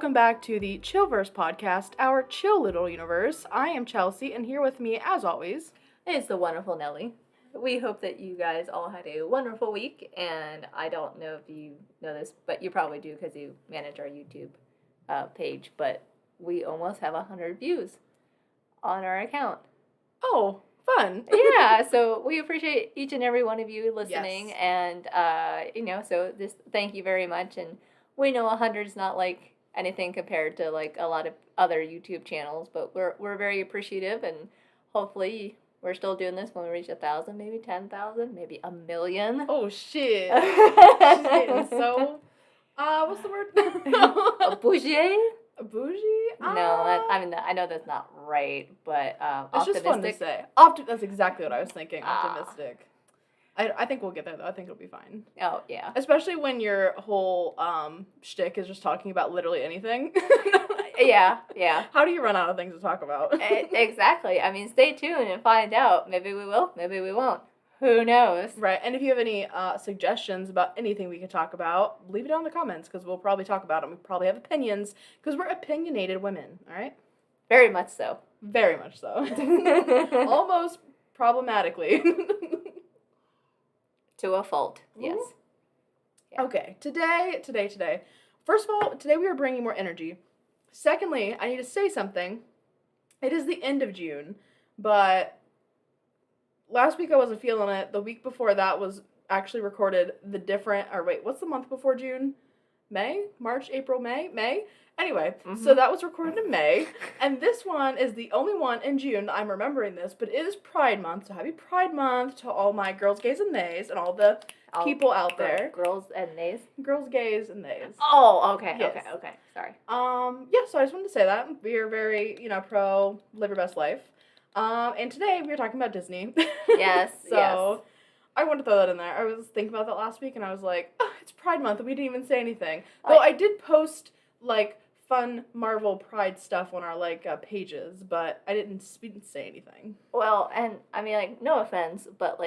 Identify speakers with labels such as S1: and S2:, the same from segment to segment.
S1: welcome back to the Chillverse podcast, our chill little universe. I am Chelsea, and here with me, as always,
S2: it's the wonderful Nelly. We hope that you guys all had a wonderful week, and I don't know if you know this, but you probably do because you manage our YouTube page, but we almost have 100 views on our account.
S1: Oh, fun.
S2: Yeah, so we appreciate each and every one of you listening,
S1: Yes.
S2: and, so just thank you very much, and we know 100 is not like anything compared to like a lot of other YouTube channels, but we're very appreciative, and hopefully we're still doing this when we reach 1,000, maybe 10,000, maybe 1,000,000.
S1: Oh shit! She's getting so. What's the word?
S2: A bougie?
S1: A bougie?
S2: No, I know that's not right, but
S1: it's
S2: optimistic.
S1: just fun to say. That's exactly what I was thinking. Optimistic. I think we'll get there though. I think it'll be fine.
S2: Oh yeah.
S1: Especially when your whole shtick is just talking about literally anything.
S2: Yeah.
S1: How do you run out of things to talk about?
S2: Exactly. I mean, stay tuned and find out. Maybe we will. Maybe we won't. Who knows?
S1: Right. And if you have any suggestions about anything we could talk about, leave it down in the comments because we'll probably talk about them. We probably have opinions because we're opinionated women. All right.
S2: Very much so.
S1: Very much so. Almost problematically.
S2: To a fault, yes.
S1: Yeah. Okay, today. First of all, today we are bringing more energy. Secondly, I need to say something. It is the end of June, but last week I wasn't feeling it. The week before that was actually recorded what's the month before June? May? March, April, May? May? Anyway, So that was recorded in May, and this one is the only one in June that I'm remembering this, but it is Pride Month, so happy Pride Month to all my girls, gays, and theys, and all the people out there.
S2: Girls and nays?
S1: Girls, gays, and nays.
S2: Oh, okay,
S1: yes.
S2: okay, sorry.
S1: So I just wanted to say that. We are very, pro live your best life. And today we are talking about Disney.
S2: Yes,
S1: So I wanted to throw that in there. I was thinking about that last week, and I was like, oh, it's Pride Month, and we didn't even say anything. Though I did post, fun Marvel Pride stuff on our, pages, but we didn't say anything.
S2: Well, and, I mean, no offense, but,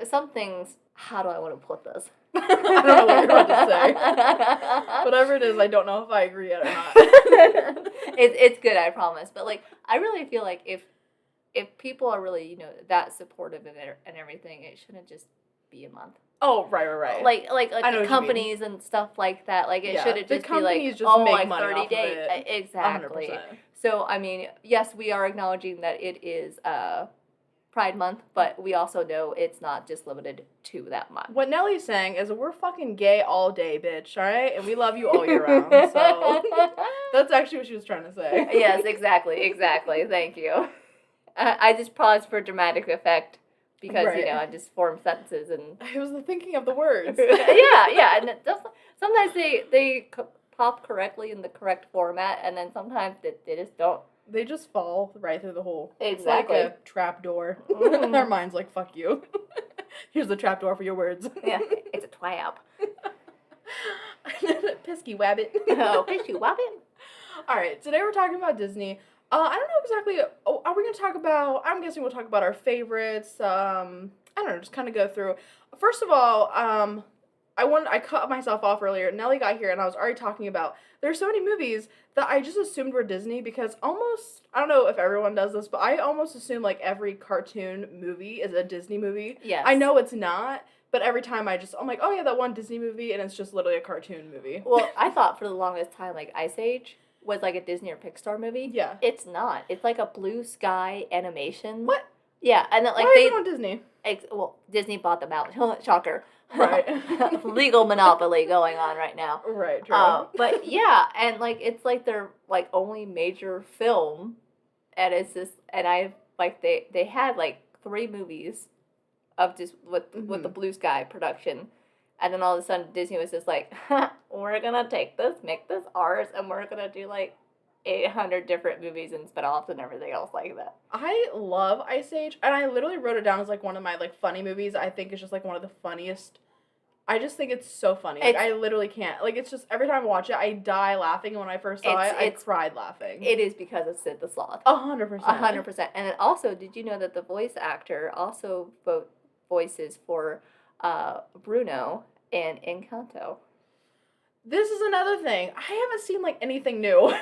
S2: some things, how do I want to put this?
S1: I don't know what you're about to say. Whatever it is, I don't know if I agree yet or not.
S2: It's good, I promise. But, I really feel like if people are really, that supportive of it and everything, it shouldn't just be a month.
S1: Oh, right.
S2: Like the companies and stuff like that. It shouldn't just be like,
S1: just make money
S2: 30
S1: off
S2: days.
S1: Of it.
S2: Exactly.
S1: 100%.
S2: So, I mean, yes, we are acknowledging that it is Pride Month, but we also know it's not just limited to that month.
S1: What Nellie's saying is that we're fucking gay all day, bitch, alright? And we love you all year round, so that's actually what she was trying to say.
S2: Yes, exactly. Thank you. I just paused for dramatic effect. Because, I just form sentences and...
S1: I was thinking of the words.
S2: yeah, and sometimes they pop correctly in the correct format, and then sometimes they just don't.
S1: They just fall right through the hole.
S2: Exactly.
S1: It's like a trap door. Our mind's like, fuck you. Here's the trap door for your words.
S2: Yeah, it's a twab.
S1: Pisky wabbit.
S2: Oh, pisky wabbit.
S1: Alright, today we're talking about Disney. I don't know exactly. Are we going to talk about? I'm guessing we'll talk about our favorites. I don't know. Just kind of go through. First of all, I cut myself off earlier. Nellie got here, and I was already talking about. There's so many movies that I just assumed were Disney because almost. I don't know if everyone does this, but I almost assume every cartoon movie is a Disney movie.
S2: Yes.
S1: I know it's not. But every time I'm like, oh yeah, that one Disney movie, and it's just literally a cartoon movie.
S2: Well, I thought for the longest time, Ice Age was a Disney or Pixar movie.
S1: Yeah.
S2: It's not. It's a blue sky animation.
S1: What?
S2: Yeah, and then
S1: Why is it on Disney?
S2: Disney bought them out. Shocker.
S1: Right.
S2: Legal monopoly going on right now.
S1: Right, true.
S2: But yeah, and it's their only major film, and it's just they had 3 movies of just with the blue sky production. And then all of a sudden, Disney was just like, we're going to take this, make this ours, and we're going to do, 800 different movies and spin-offs and everything else like that.
S1: I love Ice Age, and I literally wrote it down as, one of my, funny movies. I think it's just, one of the funniest. I just think it's so funny. I literally can't. It's just, every time I watch it, I die laughing. And when I first saw it, I cried laughing.
S2: It is because of Sid the Sloth.
S1: 100%.
S2: 100%. And then also, did you know that the voice actor also voices for Bruno in Encanto?
S1: This is another thing. I haven't seen like anything new.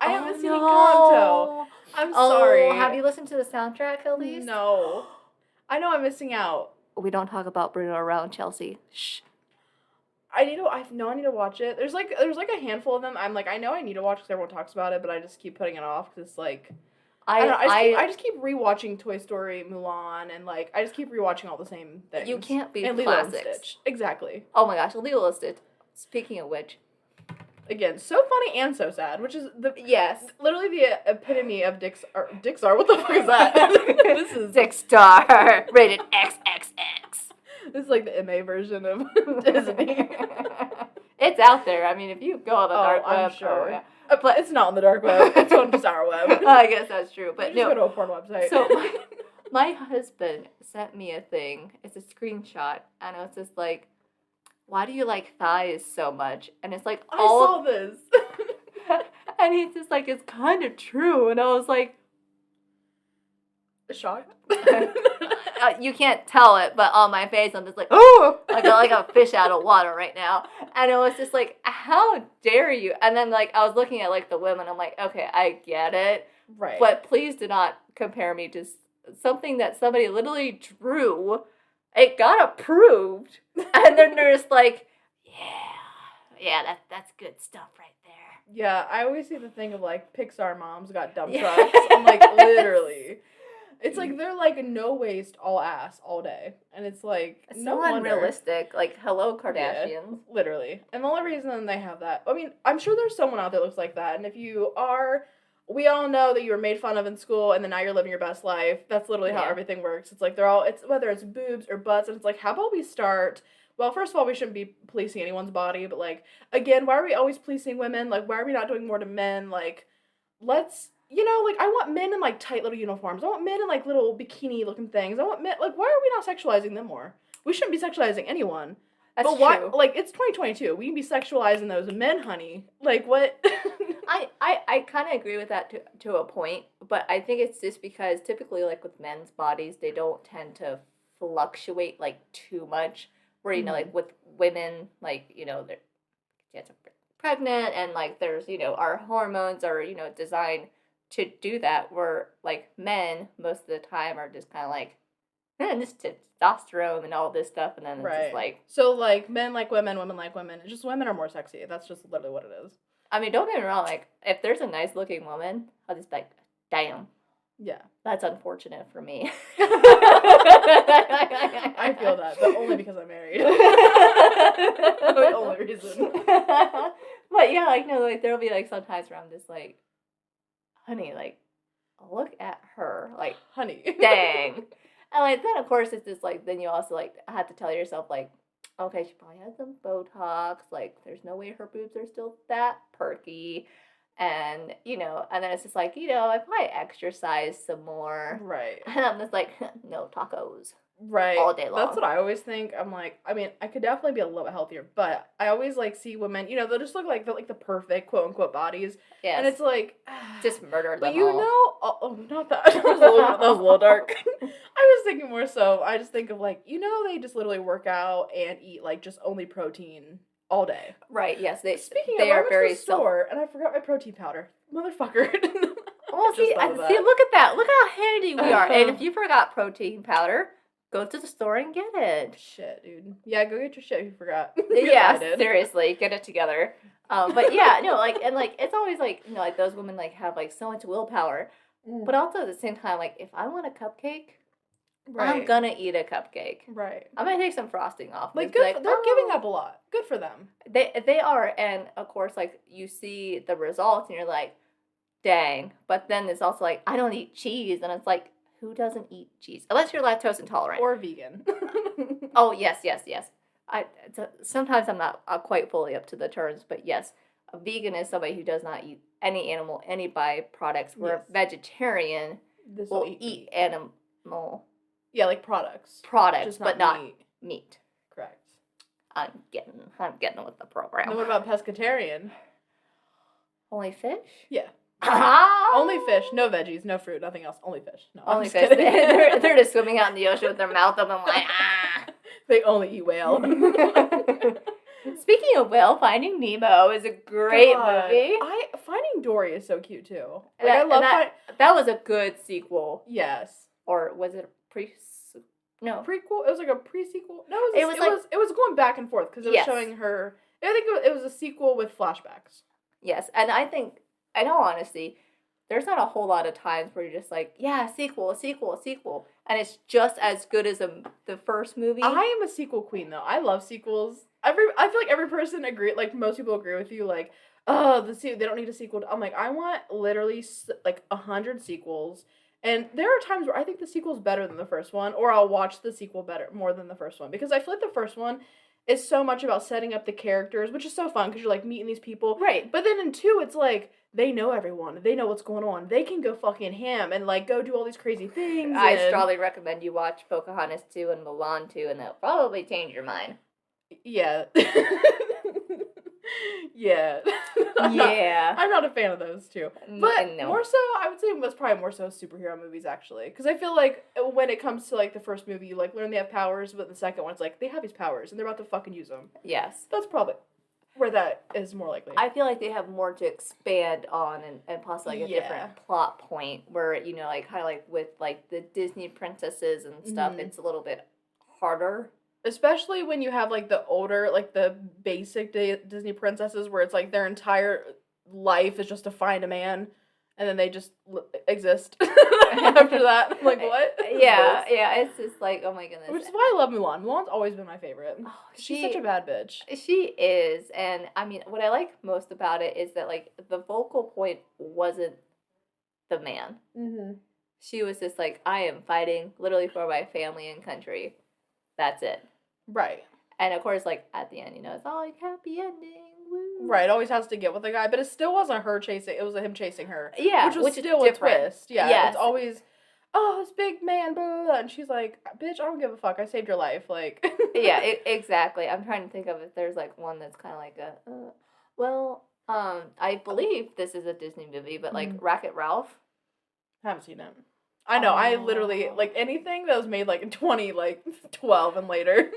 S1: I haven't seen
S2: no.
S1: Encanto. I'm sorry.
S2: Have you listened to the soundtrack at least?
S1: No. I know I'm missing out.
S2: We don't talk about Bruno around Chelsea. Shh.
S1: I need to watch it. There's like a handful of them. I'm like, I know I need to watch because everyone talks about it, but I just keep putting it off because it's like, I don't know. I just keep rewatching Toy Story, Mulan, and like I just keep rewatching all the same things.
S2: You can't beat
S1: and Lilo and
S2: classics.
S1: Stitch. Exactly.
S2: Oh my gosh, Lilo and Stitch. Speaking of which,
S1: again, so funny and so sad, which is literally the epitome of Dixar. What the fuck is that? This is
S2: Dixar rated XXX.
S1: This is like the MA version of Disney.
S2: It's out there. I mean, if you go on the dark web,
S1: I'm sure.
S2: yeah.
S1: But it's not on the dark web. It's on just our web.
S2: I guess that's true. But
S1: you just go to a porn website.
S2: So my husband sent me a thing. It's a screenshot, and it's just like, why do you like thighs so much? And it's like,
S1: I saw this.
S2: And he's just like, it's kind of true. And I was like,
S1: shocked.
S2: You can't tell it, but on my face, I'm just like, oh, like a fish out of water right now. And it was just like, how dare you? And then like I was looking at like the women. I'm like, okay, I get it,
S1: right?
S2: But please do not compare me to something that somebody literally drew. It got approved, and then there's like, yeah, that's good stuff right there.
S1: Yeah, I always see the thing of like Pixar moms got dump trucks. I'm like, literally. It's like they're like no waist, all ass, all day, and it's like
S2: it's
S1: no
S2: so unrealistic. Like, hello, Kardashians.
S1: Yeah, literally. And the only reason they have that, I mean, I'm sure there's someone out there that looks like that, and if you are, we all know that you were made fun of in school, and then now you're living your best life. That's literally how everything works. It's like it's whether it's boobs or butts, and it's like, how about we start? Well, first of all, we shouldn't be policing anyone's body, but like, again, why are we always policing women? Like, why are we not doing more to men? Like, let's. Like, I want men in, like, tight little uniforms. I want men in, like, little bikini-looking things. I want men, like, why are we not sexualizing them more? We shouldn't be sexualizing anyone.
S2: That's
S1: but why, like, it's 2022. We can be sexualizing those men, honey. Like, what?
S2: I kind of agree with that to a point, but I think it's just because typically, like, with men's bodies, they don't tend to fluctuate, like, too much. Where, you know, like, with women, like, you know, they're pregnant, and, like, there's, you know, our hormones are, you know, designed to do that, where like men most of the time are just kind of like, just testosterone and all this stuff, and then it's just like,
S1: so like men like women like women. It's just women are more sexy. That's just literally what it is.
S2: I mean, don't get me wrong. Like, if there's a nice looking woman, I'll just be like, damn.
S1: Yeah,
S2: that's unfortunate for me.
S1: I feel that, but only because I'm married. The only reason.
S2: But yeah, like no, like there'll be like sometimes where I'm just like, honey, like, look at her, like,
S1: honey,
S2: dang. And like then of course it's just like then you also like have to tell yourself like, okay, she probably had some Botox, like there's no way her boobs are still that perky, and you know, and then it's just like, you know, if I exercise some more,
S1: right,
S2: and I'm just like, no tacos.
S1: Right.
S2: All day long.
S1: That's what I always think. I'm like, I mean, I could definitely be a little bit healthier, but I always like see women, you know, they'll just look like the perfect quote unquote bodies.
S2: Yes.
S1: And it's like
S2: just murder them.
S1: But you know, not that. That was a little dark. I was thinking more so. I just think of like, you know, they just literally work out and eat like just only protein all day.
S2: Right. Yes.
S1: They are very to the store and I forgot my protein powder, motherfucker.
S2: Well, see, look at that. Look how handy we are. And if you forgot protein powder, go to the store and get it.
S1: Shit, dude. Yeah, go get your shit if you forgot.
S2: Yeah, seriously, get it together. But yeah, no, like, and like, it's always like, you know, like those women like have like so much willpower, but also at the same time, like, if I want a cupcake, I'm gonna eat a cupcake.
S1: Right.
S2: I'm gonna take some frosting off.
S1: Like, they're giving up a lot. Good for them.
S2: They are, and of course, like, you see the results, and you're like, dang. But then it's also like, I don't eat cheese, and it's like, who doesn't eat cheese? Unless you're lactose intolerant.
S1: Or vegan.
S2: Oh, yes. Sometimes I'm not quite fully up to the terms, but yes, a vegan is somebody who does not eat any animal, any byproducts, where a vegetarian will eat animal.
S1: Yeah, like products.
S2: Products, but not meat.
S1: Correct.
S2: I'm getting with the program.
S1: And what about pescatarian?
S2: Only fish?
S1: Yeah. Only fish, no veggies, no fruit, nothing else. Only fish. No,
S2: only fish. They're just swimming out in the ocean with their mouth open, like
S1: They only eat whale.
S2: Speaking of whale, Finding Nemo is a great movie.
S1: Finding Dory is so cute too.
S2: Like, I love that was a good sequel.
S1: Yes.
S2: Or was it a no
S1: prequel? It was like a pre-sequel. No, it was going back and forth because it was showing her. I think it was a sequel with flashbacks.
S2: Yes, and I think, in all honesty, there's not a whole lot of times where you're just like, yeah, sequel, and it's just as good as the first movie.
S1: I am a sequel queen though. I love sequels. I feel like every person most people agree with you. Like, oh, they don't need a sequel. I'm like, I want literally like 100 sequels. And there are times where I think the sequel's better than the first one, or I'll watch the sequel more than the first one, because I feel like the first one is so much about setting up the characters, which is so fun because you're like meeting these people.
S2: Right.
S1: But then in 2, it's like they know everyone. They know what's going on. They can go fucking ham and like go do all these crazy things.
S2: I strongly recommend you watch Pocahontas 2 and Mulan 2, and they'll probably change your mind.
S1: Yeah. Yeah. I'm not a fan of those two. But more so, I would say that's probably more so superhero movies, actually. Because I feel like when it comes to, like, the first movie, you, like, learn they have powers, but the second one, it's like, they have these powers, and they're about to fucking use them.
S2: Yes.
S1: That's probably where that is more likely.
S2: I feel like they have more to expand on and possibly, like, a different plot point where, you know, like, kind of, like, with, like, the Disney princesses and stuff, it's a little bit harder.
S1: Especially when you have, like, the older, like, the basic Disney princesses where it's, like, their entire life is just to find a man, and then they just exist after that. I'm like, what?
S2: Yeah, it's just like, oh my goodness.
S1: Which is why I love Mulan. Mulan's always been my favorite. Oh, she's such a bad bitch.
S2: She is, and, I mean, what I like most about it is that, like, the focal point wasn't the man.
S1: Mm-hmm.
S2: She was just like, I am fighting literally for my family and country. That's it.
S1: Right.
S2: And of course, like, at the end, you know, it's all like happy ending. Woo.
S1: Right, always has to get with the guy, but it still wasn't her chasing, it was him chasing her.
S2: Yeah,
S1: which was still a twist. Yeah, yes. It's always, oh, this big man, blah, blah, and she's like, bitch, I don't give a fuck, I saved your life, like.
S2: Yeah, exactly. I'm trying to think of if there's, like, one that's kind of like I believe this is a Disney movie, but, like, Wreck-It Ralph.
S1: I haven't seen it. I know, I literally, like, anything that was made, like, in 2012 and later.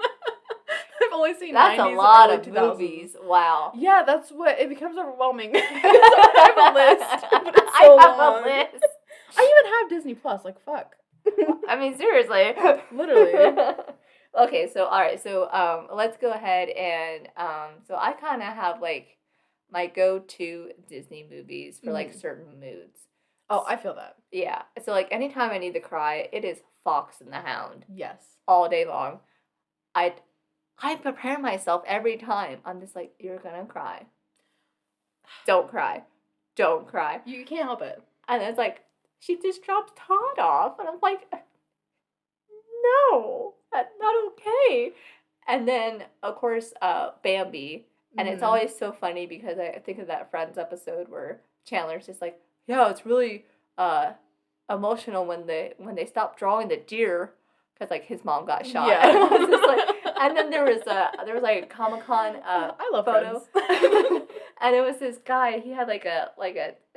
S1: I've only seen 90s.
S2: That's a lot of movies. Wow.
S1: Yeah, that's what, it becomes overwhelming. So I have a list, but it's so long.
S2: A list.
S1: I even have Disney Plus, like, fuck.
S2: I mean, seriously.
S1: Literally.
S2: Okay, so, alright, so, let's go ahead and, so I kind of have, like, my go-to Disney movies for, like, certain moods.
S1: Oh, I feel that.
S2: Yeah. So, like, anytime I need to cry, it is Fox and the Hound.
S1: Yes.
S2: All day long. I prepare myself every time. I'm just like, you're gonna cry. Don't cry. Don't cry.
S1: You can't help it.
S2: And it's like, she just drops Todd off. And I'm like, no, that's not okay. And then, of course, Bambi. And it's always so funny because I think of that Friends episode where Chandler's just like, yeah, it's really emotional when they stopped drawing the deer because like his mom got shot.
S1: Yeah.
S2: And then there was like a Comic-Con
S1: I love
S2: photo, and it was this guy. He had like a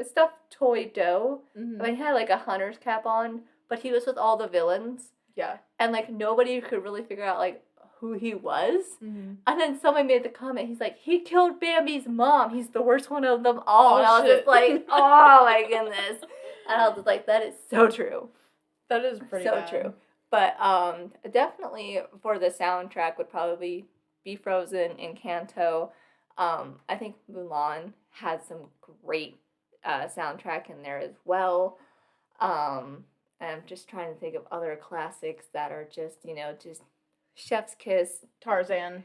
S2: stuffed toy doe. I mean, he had like a hunter's cap on, but he was with all the villains.
S1: Yeah. And
S2: like nobody could really figure out like who he was. And then someone made the comment, he's like, he killed Bambi's mom. He's the worst one of them all. And I was just like, oh my goodness. And I was just like, that is so true.
S1: That is pretty
S2: so true. But definitely for the soundtrack would probably be Frozen and Encanto. I think Mulan has some great soundtrack in there as well. And I'm just trying to think of other classics that are just, you know, just chef's kiss.
S1: Tarzan.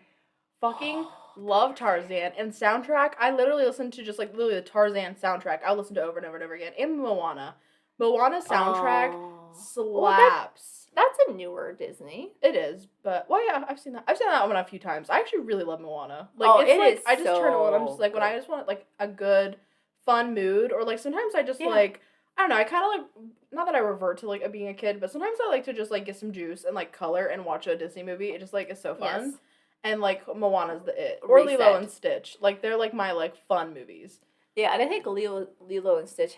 S1: Fucking love Tarzan. And soundtrack, I literally listen to just like literally the Tarzan soundtrack. I'll listen to over and over and over again. And Moana. Moana's soundtrack slaps.
S2: That's a newer Disney.
S1: It is, but well, yeah, I've seen that. I've seen that one a few times. I actually really love Moana. Like, it's like, I just turn it on. I'm just like, when I just want like a good, fun mood, or like sometimes I just like, I don't know. I kind of like, not that I revert to like being a kid, but sometimes I like to just like get some juice and like color and watch a Disney movie. It just like is so fun. Yes. And like Moana's the it, or Lilo and Stitch. Like they're like my like fun movies.
S2: Yeah, and I think Lilo and Stitch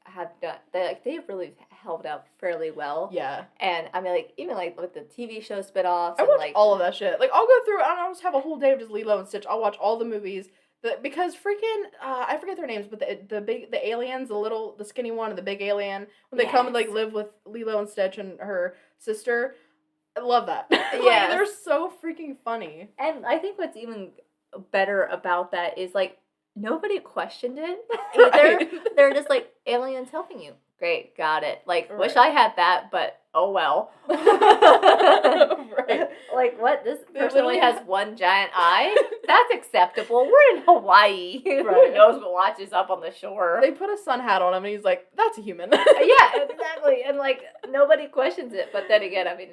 S2: have done, they've really held up fairly well.
S1: Yeah.
S2: And I mean, like, even like with the TV show spinoffs,
S1: I
S2: and
S1: watch
S2: like
S1: all of that shit. Like, I'll go through, I don't know, just have a whole day of just Lilo and Stitch. I'll watch all the movies. Because freaking, I forget their names, but the aliens, the skinny one and the big alien, when they come and, like,
S2: Yes.
S1: live with Lilo and Stitch and her sister, I love that. Like,
S2: Yes.
S1: they're so freaking funny.
S2: And I think what's even better about that is like nobody questioned it
S1: Right.
S2: either. They're just like aliens helping you. Great, got it. Like, wish
S1: Right.
S2: I had that, but oh well.
S1: Right.
S2: Like, what? This
S1: They
S2: person only
S1: literally
S2: has one giant eye? That's acceptable. We're in Hawaii.
S1: Right.
S2: Who knows what watches up on the shore?
S1: They put a sun hat on him and he's like, that's a human.
S2: Yeah, exactly. And like nobody questions it. But then again, I mean,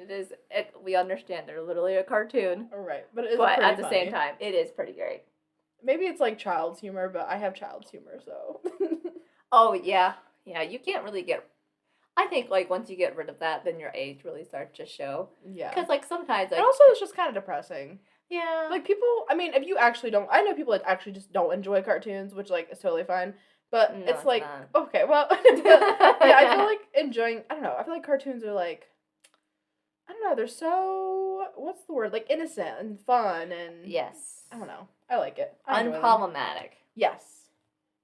S2: we understand they're literally a cartoon.
S1: Right. But it's
S2: But
S1: pretty
S2: at the
S1: funny.
S2: same time, it is pretty great.
S1: Maybe it's like child's humor, but I have child's humor, so.
S2: Oh, yeah. Yeah, you can't really get... I think, like, once you get rid of that, then your age really starts to show.
S1: Yeah.
S2: Because, like, sometimes, like...
S1: And also, it's just kind of depressing.
S2: Yeah.
S1: Like, people, I mean, if you actually don't, I know people that actually just don't enjoy cartoons, which, like, is totally fine. But
S2: No,
S1: it's like,
S2: not.
S1: okay, well, yeah, I feel like enjoying, I don't know, I feel like cartoons are like, I don't know, they're so, what's the word? Like, innocent and fun and...
S2: Yes.
S1: I don't know. I like it. I enjoy them.
S2: Unproblematic.
S1: Yes.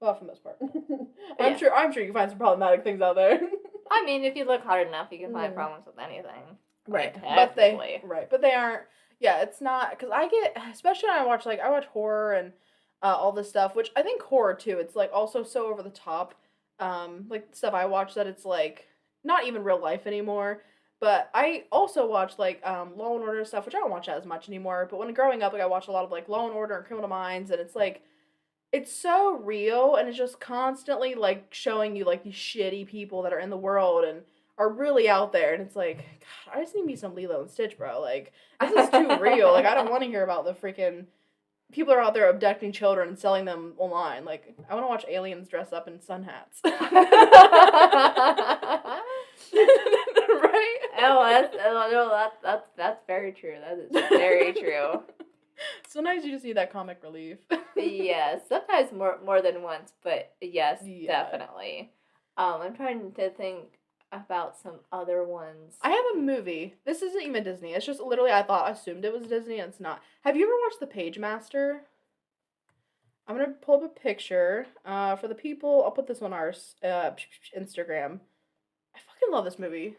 S1: Well, for the most part.
S2: Yeah.
S1: I'm sure you can find some problematic things out there.
S2: I mean, if you look hard enough, you can find problems with anything.
S1: Right.
S2: Like, technically.
S1: But they aren't, yeah, it's not, because I get, especially when I watch horror and all this stuff, which I think horror, too, it's, like, also so over the top, like, stuff I watch that it's, like, not even real life anymore, but I also watch, like, Law and Order stuff, which I don't watch as much anymore, but when growing up, like, I watched a lot of, like, Law and Order and Criminal Minds, and it's, like, it's so real, and it's just constantly, like, showing you, like, these shitty people that are in the world and are really out there, and it's like, God, I just need me some Lilo and Stitch, bro. Like, this is too real. Like, I don't want to hear about the freaking people are out there abducting children and selling them online. Like, I want to watch aliens dress up in sun hats. Right?
S2: That's very true. That is very true.
S1: Sometimes you just need that comic relief.
S2: Yes, sometimes more than once, but yes,
S1: Yeah.
S2: definitely. I'm trying to think about some other ones.
S1: I have a movie. This isn't even Disney. It's just literally I assumed it was Disney and it's not. Have you ever watched The Page Master? I'm gonna pull up a picture. For the people, I'll put this on our Instagram. I fucking love this movie.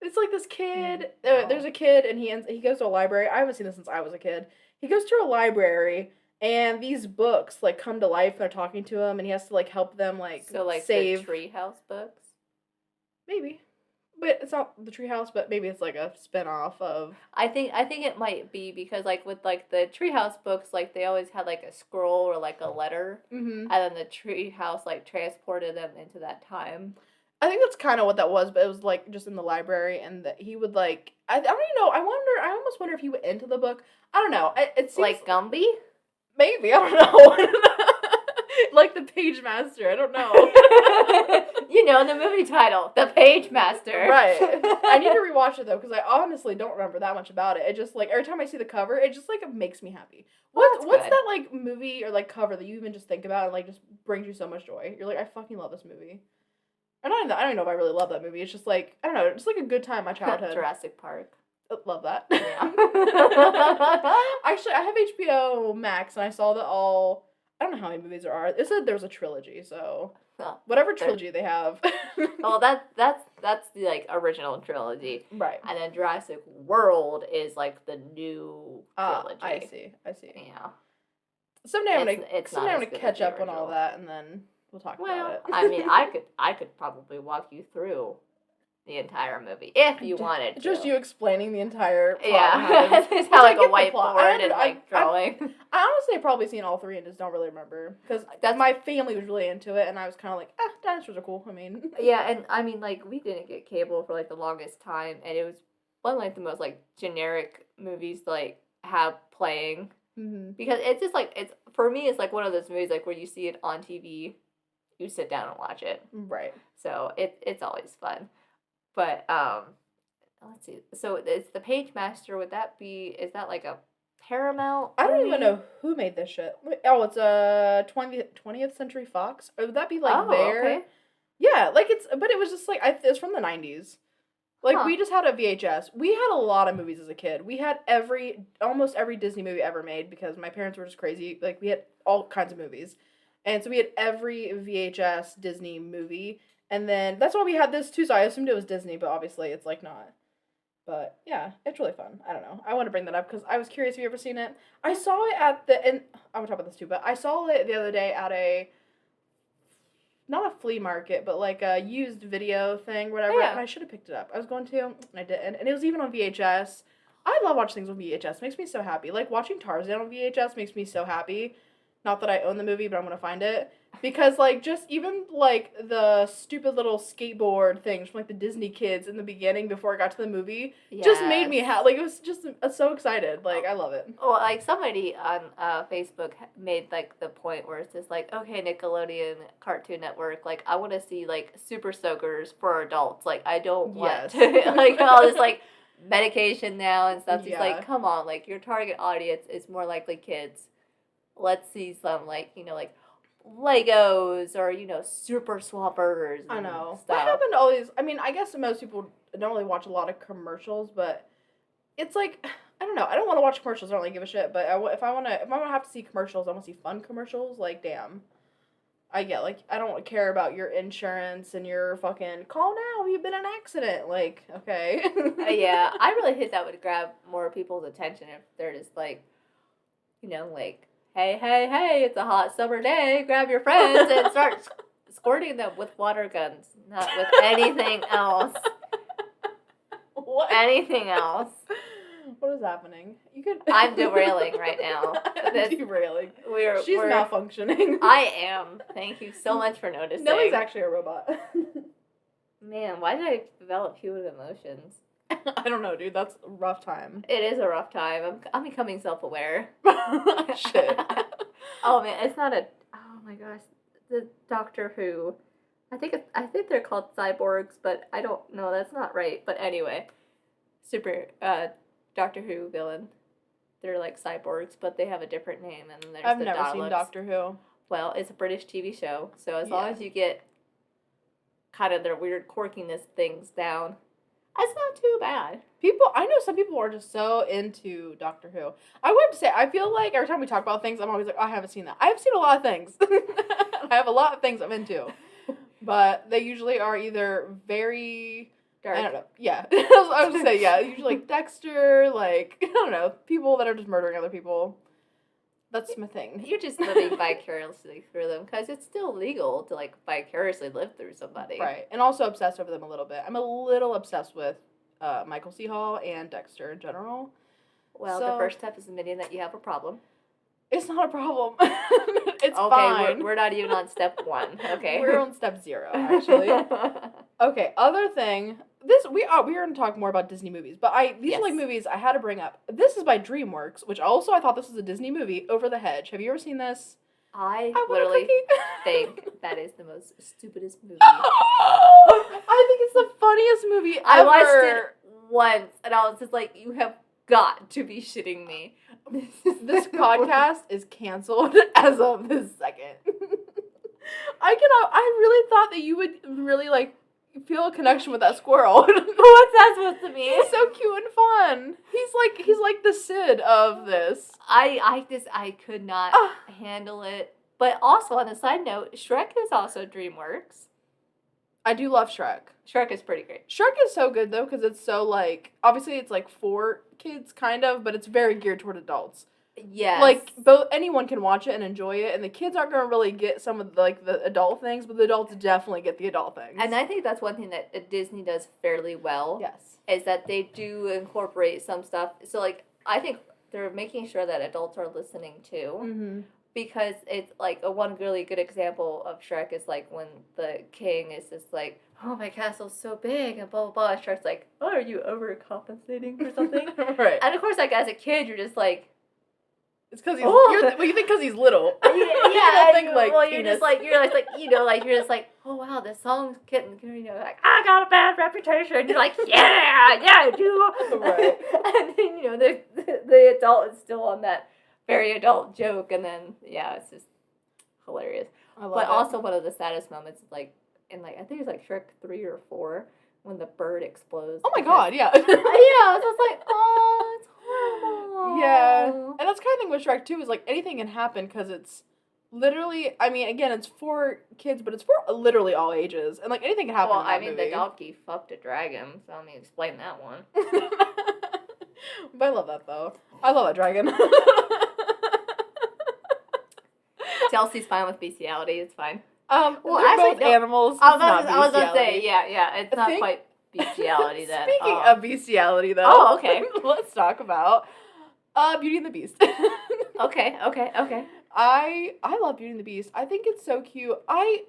S1: It's like this kid.
S2: No.
S1: There's a kid, and he goes to a library. I haven't seen this since I was a kid. He goes to a library, and these books like come to life. And they're talking to him, and he has to like help them like save
S2: the Treehouse books.
S1: Maybe, but it's not the Treehouse. But maybe it's like a spinoff of.
S2: I think it might be because like with like the Treehouse books, like they always had like a scroll or like a letter,
S1: Mm-hmm.
S2: and then the Treehouse like transported them into that time.
S1: I think that's kind of what that was, but it was like just in the library, and that he would like. I don't even know. I almost wonder if he went into the book. I don't know. It seems
S2: Like Gumby.
S1: maybe I don't know. Like the Page Master. I don't know.
S2: You know the movie title, The Page Master.
S1: Right. I need to rewatch it though, because I honestly don't remember that much about it. It just like every time I see the cover, it just like makes me happy. What's
S2: good.
S1: that like movie or like cover that you even just think about and like just brings you so much joy? You're like, I fucking love this movie. Or not even that, I don't even know if I really love that movie. It's just like, I don't know, just like a good time in my childhood.
S2: Jurassic Park.
S1: Love that.
S2: Yeah.
S1: Actually, I have HBO Max, and I saw that all. I don't know how many movies there are. It said there was a trilogy, so
S2: Oh,
S1: whatever trilogy they have.
S2: well, that's the like original trilogy,
S1: Right.
S2: and then Jurassic World is like the new trilogy.
S1: I see.
S2: Yeah.
S1: Someday I'm
S2: It's not
S1: gonna
S2: as good as
S1: catch
S2: the
S1: up on all
S2: original.
S1: that, and then we'll talk about
S2: Well,
S1: it.
S2: I mean, I could probably walk you through the entire movie if you wanted to.
S1: Just you explaining the entire plot.
S2: Yeah, it's how like a whiteboard and like drawing.
S1: I honestly have probably seen all three and just don't really remember because my family was really into it, and I was kind of like, dinosaurs are cool. I mean,
S2: Yeah, and I mean, like, we didn't get cable for, like, the longest time, and it was one of, like, the most, like, generic movies to, like, have playing,
S1: mm-hmm.
S2: because it's just, like, for me, it's, like, one of those movies, like, where you see it on TV, you sit down and watch it,
S1: Right.
S2: so it's always fun, but, let's see, so it's The Page Master, is that, like, a Paramount.
S1: I don't
S2: movie.
S1: even know who made this shit. Oh, it's a 20th Century Fox. Or would that be like
S2: Okay.
S1: Yeah, like but it was just like it's from the 90s. Like we just had a VHS. We had a lot of movies as a kid. We had almost every Disney movie ever made because my parents were just crazy. Like we had all kinds of movies. And so we had every VHS Disney movie. And then that's why we had this too. So I assumed it was Disney, but obviously it's like not. But yeah, it's really fun. I don't know. I want to bring that up because I was curious if you ever seen it. I saw it and I would talk about this too, but I saw it the other day at not a flea market, but like a used video thing, whatever.
S2: Yeah.
S1: And I should have picked it up. I was going to, and I didn't. And it was even on VHS. I love watching things on VHS. It makes me so happy. Like watching Tarzan on VHS makes me so happy. Not that I own the movie, but I'm gonna find it. Because like just even like the stupid little skateboard things from like the Disney kids in the beginning before I got to the movie just made me like it was just so excited. Like I love it.
S2: Well, like somebody on Facebook made like the point where it's just like, okay, Nickelodeon, Cartoon Network, like I want to see like Super Soakers for adults. Like I don't want to like all this like medication now and stuff. It's like, come on, like your target audience is more likely kids. Let's see some like like Legos or Super Swampers.
S1: I know.
S2: Stuff.
S1: What happened to all these? I mean, I guess most people don't really watch a lot of commercials, but it's like I don't know. I don't want to watch commercials. I don't really give a shit. But if I'm gonna have to see commercials, I want to see fun commercials. Like damn, I get like I don't care about your insurance and your fucking call now. Have you been in an accident? Like okay.
S2: Yeah, I really think that would grab more people's attention if they're just like, like. Hey, hey, hey, it's a hot summer day. Grab your friends and start squirting them with water guns. Not with anything else.
S1: What?
S2: Anything else.
S1: What is happening? You could.
S2: I'm derailing right now.
S1: I'm derailing. She's
S2: we're
S1: malfunctioning.
S2: I am. Thank you so much for noticing.
S1: Nellie's actually a robot.
S2: Man, why did I develop human emotions?
S1: I don't know, dude. That's a rough time.
S2: It is a rough time. I'm becoming self-aware.
S1: Shit.
S2: Oh man, it's not a. Oh my gosh, the Doctor Who. I think they're called cyborgs, but I don't know. That's not right. But anyway, Doctor Who villain. They're like cyborgs, but they have a different name. And there's
S1: I've
S2: the
S1: never
S2: Daleks.
S1: seen Doctor Who.
S2: Well, it's a British TV show, so as long as you get kind of their weird quirkiness things down. That's not too bad.
S1: I know some people are just so into Doctor Who. I would have to say, I feel like every time we talk about things, I'm always like, oh, I haven't seen that. I have seen a lot of things. I have a lot of things I'm into. But they usually are either very dark. I don't know. Yeah. I was going to say, yeah. Usually like Dexter, like, I don't know, people that are just murdering other people. That's my thing.
S2: You're just living vicariously through them because it's still legal to like vicariously live through somebody.
S1: Right. And also obsessed over them a little bit. I'm a little obsessed with Michael C. Hall and Dexter in general.
S2: Well, the first step is admitting that you have a problem.
S1: It's not a problem. It's fine.
S2: Okay, we're not even on step 1. Okay.
S1: We're on step 0, actually. Okay, other thing. We are going to talk more about Disney movies, but these are like movies I had to bring up. This is by DreamWorks, which also I thought this was a Disney movie, Over the Hedge. Have you ever seen this?
S2: I literally think that is the most stupidest movie.
S1: I think it's the funniest movie ever.
S2: I watched it once, and I was just like, you have got to be shitting me.
S1: This podcast is canceled as of this second. I really thought that you would really like feel a connection with that squirrel.
S2: What's that supposed to mean?
S1: He's so cute and fun. He's like the Sid of this.
S2: I could not handle it. But also on a side note, Shrek is also DreamWorks.
S1: I do love Shrek.
S2: Shrek is pretty great.
S1: Shrek is so good though because it's so like obviously it's like for kids kind of, but it's very geared toward adults.
S2: Yes.
S1: Like anyone can watch it and enjoy it, and the kids aren't gonna really get some of the adult things, but the adults definitely get the adult things.
S2: And I think that's one thing that Disney does fairly well.
S1: Yes.
S2: Is that they do incorporate some stuff. So like I think they're making sure that adults are listening too.
S1: Mm-hmm.
S2: Because it's like one really good example of Shrek is like when the king is just like, oh, my castle's so big and blah, blah, blah. And Shrek's like, oh, are you overcompensating for something?
S1: Right.
S2: And of course, like as a kid, you're just like,
S1: It's because he's
S2: Oh.
S1: you think because he's little.
S2: Yeah,
S1: You don't think,
S2: and,
S1: like,
S2: well, you're
S1: penis.
S2: just like you're just like, oh wow, this song's getting, like, I got a bad reputation. You're like, yeah, I do.
S1: Right.
S2: And then the adult is still on that very adult joke, and then it's just hilarious.
S1: I love
S2: But
S1: it.
S2: also one of the saddest moments is like in like I think it's like Shrek 3 or 4 when the bird explodes.
S1: Oh my god, yeah.
S2: Yeah, I was just like, oh, it's horrible.
S1: Yeah. And that's kind of thing with Shrek 2 is like anything can happen because it's literally, I mean, again, it's for kids, but it's for literally all ages. And like anything can happen
S2: Well,
S1: in that
S2: I mean,
S1: movie.
S2: the donkey fucked a dragon, so I mean, explain that one.
S1: But I love that though. I love that dragon.
S2: Chelsea's fine with bestiality, it's fine.
S1: Well,
S2: Well,
S1: they're
S2: actually,
S1: both
S2: no,
S1: animals.
S2: I
S1: It's not
S2: was gonna say,
S1: bestiality.
S2: yeah, it's
S1: I
S2: not
S1: think-
S2: quite bestiality then.
S1: Speaking of bestiality, though.
S2: Oh, okay.
S1: Let's talk about Beauty and the Beast.
S2: Okay.
S1: I love Beauty and the Beast. I think it's so cute. I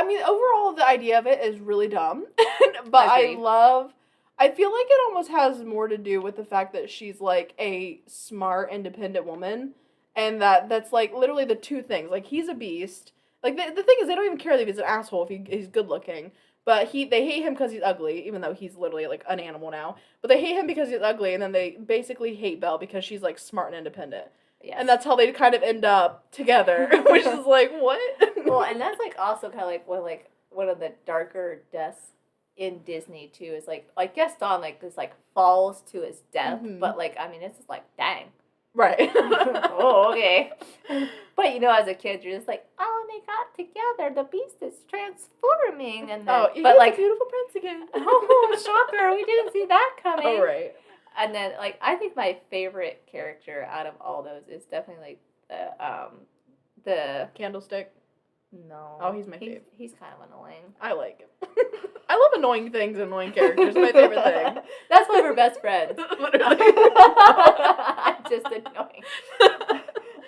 S1: mean, overall, the idea of it is really dumb, but
S2: Agreed.
S1: I feel like it almost has more to do with the fact that she's like a smart, independent woman, and that's like literally the two things. Like he's a beast. Like the thing is, they don't even care if he's an asshole if he's good looking. But they hate him because he's ugly, even though he's literally like an animal now. But they hate him because he's ugly, and then they basically hate Belle because she's like smart and independent.
S2: Yes.
S1: And that's how they kind of end up together, which is like what?
S2: Well, and that's like also kind of like one of the darker deaths in Disney too is like Gaston like this like falls to his death,
S1: Mhm.
S2: but like I mean it's just like dang.
S1: Right.
S2: Oh, okay. But as a kid, you're just like, oh, they got together. The Beast is transforming, and then
S1: He's
S2: but like,
S1: a beautiful prince again.
S2: oh, shocker, we didn't see that coming.
S1: Oh, right.
S2: And then like I think my favorite character out of all those is definitely like the
S1: Candlestick.
S2: no.
S1: Oh, he's my fave.
S2: He's kind of annoying.
S1: I like him. I love annoying things and annoying characters. It's my favorite thing.
S2: That's why we're best friends.
S1: Literally.
S2: I'm just annoying.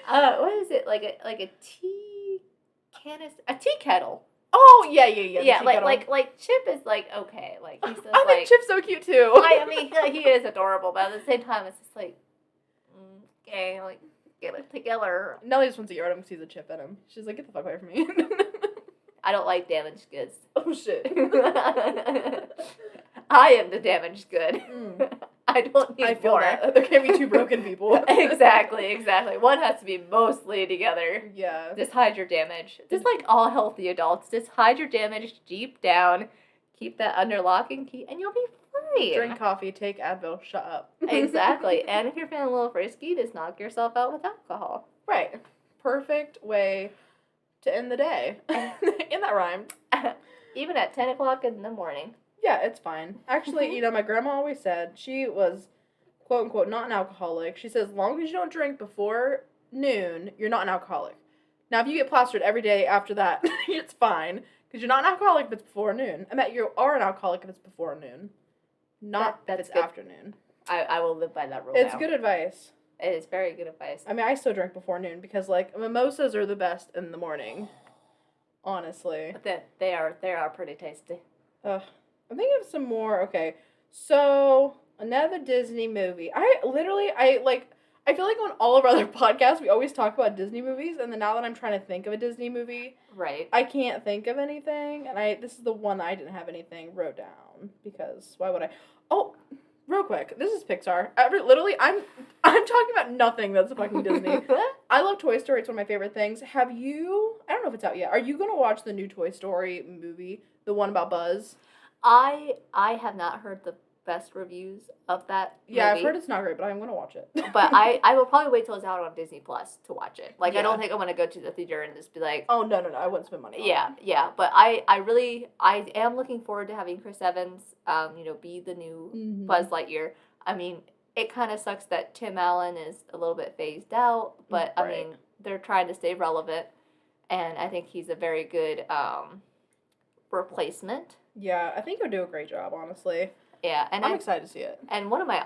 S2: What is it like a tea canister, a tea kettle?
S1: Oh, yeah.
S2: Yeah, like Chip is like okay, like he's just
S1: I think
S2: like
S1: Chip's so cute too.
S2: I mean he is adorable, but at the same time it's just like okay, like get it together.
S1: Nellie just wants to yard him because he's a chip in him. She's like, get the fuck away from me.
S2: I don't like damaged goods.
S1: Oh shit.
S2: I am the damaged good.
S1: Mm.
S2: I don't need
S1: I feel
S2: more.
S1: that. There can't be two broken people.
S2: Exactly. One has to be mostly together.
S1: Yeah.
S2: Just hide your damage. Just like all healthy adults, just hide your damage deep down. Keep that under lock and key, and you'll be fine.
S1: Drink coffee, take Advil, shut up.
S2: Exactly. And if you're feeling a little frisky, just knock yourself out with alcohol.
S1: Right. Perfect way to end the day. In that rhyme.
S2: Even at 10 o'clock in the morning.
S1: Yeah, it's fine. Actually, my grandma always said she was, quote unquote, not an alcoholic. She says, as long as you don't drink before noon, you're not an alcoholic. Now, if you get plastered every day after that, it's fine. Because you're not an alcoholic if it's before noon. I mean, you are an alcoholic if it's before noon. Not if it's
S2: good.
S1: afternoon.
S2: I will live by that rule
S1: It's
S2: now.
S1: good advice.
S2: It is very good advice.
S1: I mean, I still drink before noon because, like, mimosas are the best in the morning. Honestly.
S2: But they are pretty tasty.
S1: I'm thinking of some more. Okay, so another Disney movie. I feel like on all of our other podcasts, we always talk about Disney movies, and then now that I'm trying to think of a Disney movie,
S2: Right.
S1: I can't think of anything, and this is the one that I didn't have anything wrote down, because why would I? Oh, real quick, this is Pixar. Literally, I'm talking about nothing that's fucking Disney. I love Toy Story. It's one of my favorite things. Have you, I don't know if it's out yet, are you going to watch the new Toy Story movie, the one about Buzz?
S2: I have not heard the best reviews of that
S1: Yeah,
S2: movie.
S1: I've heard it's not great, but I'm going to watch it.
S2: But I will probably wait till it's out on Disney Plus to watch it. Like, I
S1: Yeah.
S2: don't think I'm going to go to the theater and just be like,
S1: Oh, no, I wouldn't spend money on it.
S2: yeah. But I am looking forward to having Chris Evans, be the new
S1: Mhm.
S2: Buzz Lightyear. I mean, it kind of sucks that Tim Allen is a little bit phased out, but I
S1: Right.
S2: mean, they're trying to stay relevant, and I think he's a very good replacement.
S1: Yeah, I think he'll do a great job, honestly.
S2: Yeah, and
S1: I'm excited to see it.
S2: and one of my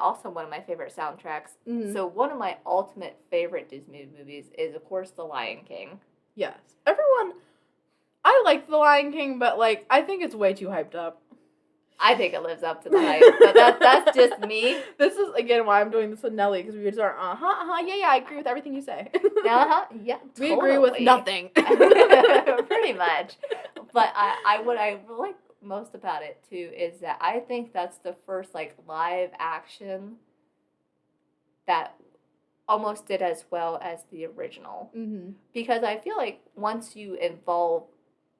S2: favorite soundtracks.
S1: Mhm.
S2: So one of my ultimate favorite Disney movies is, of course, The Lion King.
S1: Yes. Everyone, I like The Lion King, but, like, I think it's way too hyped up.
S2: I think it lives up to the hype, but that's just me.
S1: This is, again, why I'm doing this with Nelly, because we just are, yeah, I agree with everything you say.
S2: Yeah,
S1: We agree with
S2: totally.
S1: nothing.
S2: Pretty much. But what I like most about it, too, is that I think that's the first, like, live action that almost did as well as the original.
S1: Mm-hmm.
S2: Because I feel like once you involve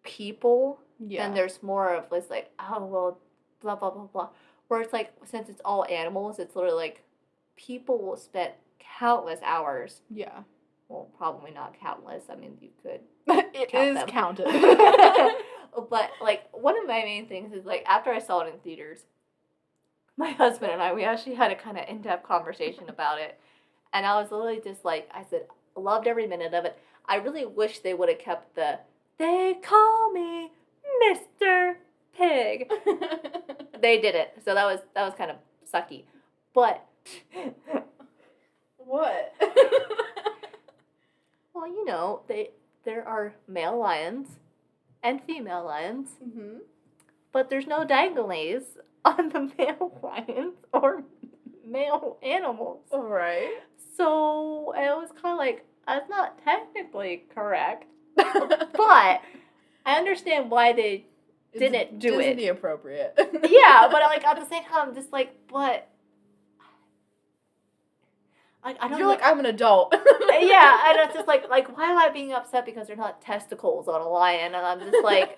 S2: people, then there's more of this, like, oh, well, blah, blah, blah, blah. Where it's like, since it's all animals, it's literally like people will spend countless hours.
S1: Yeah.
S2: Well, probably not countless. I mean, you could.
S1: It is counted.
S2: But, like, one of my main things is, like, after I saw it in theaters, my husband and I, we actually had a kind of in-depth conversation about it. And I was literally just like, I said, loved every minute of it. I really wish they would have kept the, they call me Mr. Pig. They didn't. So that was kind of sucky. But.
S1: What?
S2: Well, you know, there are male lions and female lions.
S1: Mm-hmm.
S2: But there's no danglies on the male lions or male animals.
S1: Right.
S2: So it was kind of like, that's not technically correct. But I understand why they didn't do it.
S1: Disney appropriate.
S2: Yeah, but like at the same time, I'm just like, but I don't.
S1: You're like, I'm an adult.
S2: Yeah, and it's just like why am I being upset because they're not testicles on a lion? And I'm just like,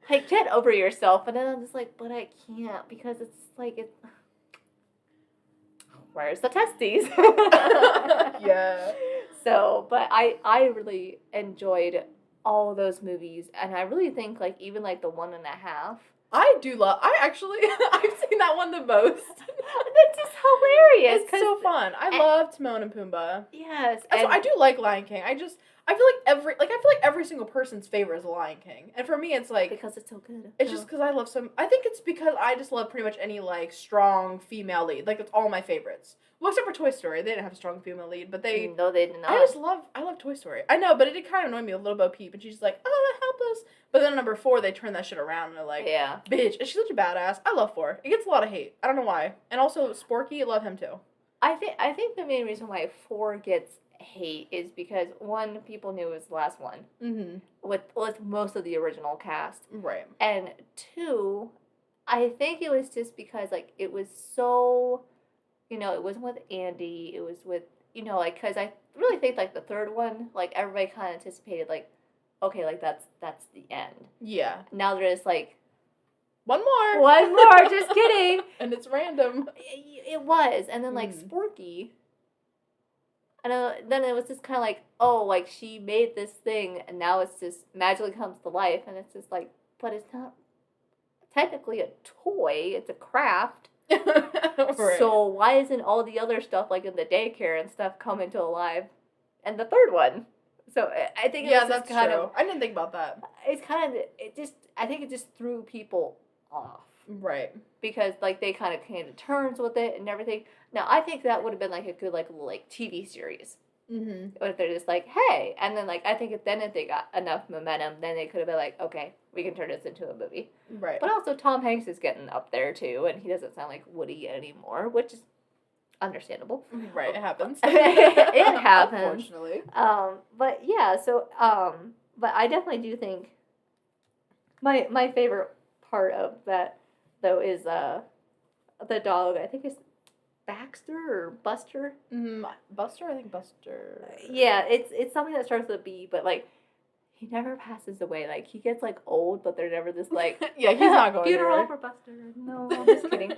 S2: hey, get over yourself. And then I'm just like, but I can't because it's like it. Where's the testes?
S1: Yeah.
S2: So, but I really enjoyed all those movies, and I really think like even like the 1.5.
S1: I've seen that one the most.
S2: That's just hilarious.
S1: It's so fun. I love Timon and Pumbaa.
S2: Yes.
S1: So I do like Lion King. I feel like every single person's favorite is the Lion King. And for me it's like
S2: because it's so good.
S1: It's just because I think it's because I just love pretty much any like strong female lead. Like it's all my favorites. Well, except for Toy Story. They didn't have a strong female lead, but they
S2: No, they did not.
S1: I love Toy Story. I know, but it did kind of annoy me a little Bo Peep, and she's like, "Oh, help us." But then number 4, they turn that shit around and they're like,
S2: yeah,
S1: bitch, and she's such a badass. I love 4. It gets a lot of hate. I don't know why. And also Sporky, I love him too.
S2: I think the main reason why 4 gets hate is because 1, people knew it was the last one.
S1: Mm-hmm.
S2: With most of the original cast.
S1: Right.
S2: And 2, I think it was just because like it was so, you know, it wasn't with Andy. It was with, you know, like because I really think like the 3rd one, like everybody kind of anticipated like, okay, like that's the end.
S1: Yeah.
S2: Now they're just like,
S1: one more.
S2: Just kidding.
S1: And it's random.
S2: It was, and then like Sporky. And then it was just kind of like, oh, like she made this thing, and now it's just magically comes to life, and it's just like, but it's not technically a toy; it's a craft. Right. So why isn't all the other stuff like in the daycare and stuff coming to life? And the 3rd one. So I think
S1: that's kind true. I didn't think about that.
S2: It's kind of I think it just threw people off.
S1: Right.
S2: Because like they kind of came to terms with it and everything. Now I think that would have been like a good like TV series. Mm-hmm. If they're just like, hey, and then like I think if they got enough momentum, then they could have been like, okay, we can turn this into a movie.
S1: Right.
S2: But also Tom Hanks is getting up there too, and he doesn't sound like Woody anymore, which is understandable.
S1: Right, it happens.
S2: It happens.
S1: Unfortunately.
S2: But yeah, so but I definitely do think my favorite part of that though is the dog. I think it's Baxter or Buster.
S1: Buster, I think Buster.
S2: Yeah, it's something that starts with a B, but like he never passes away. Like he gets like old, but they're never just like
S1: yeah, he's not going
S2: funeral for Buster. No, I'm just kidding.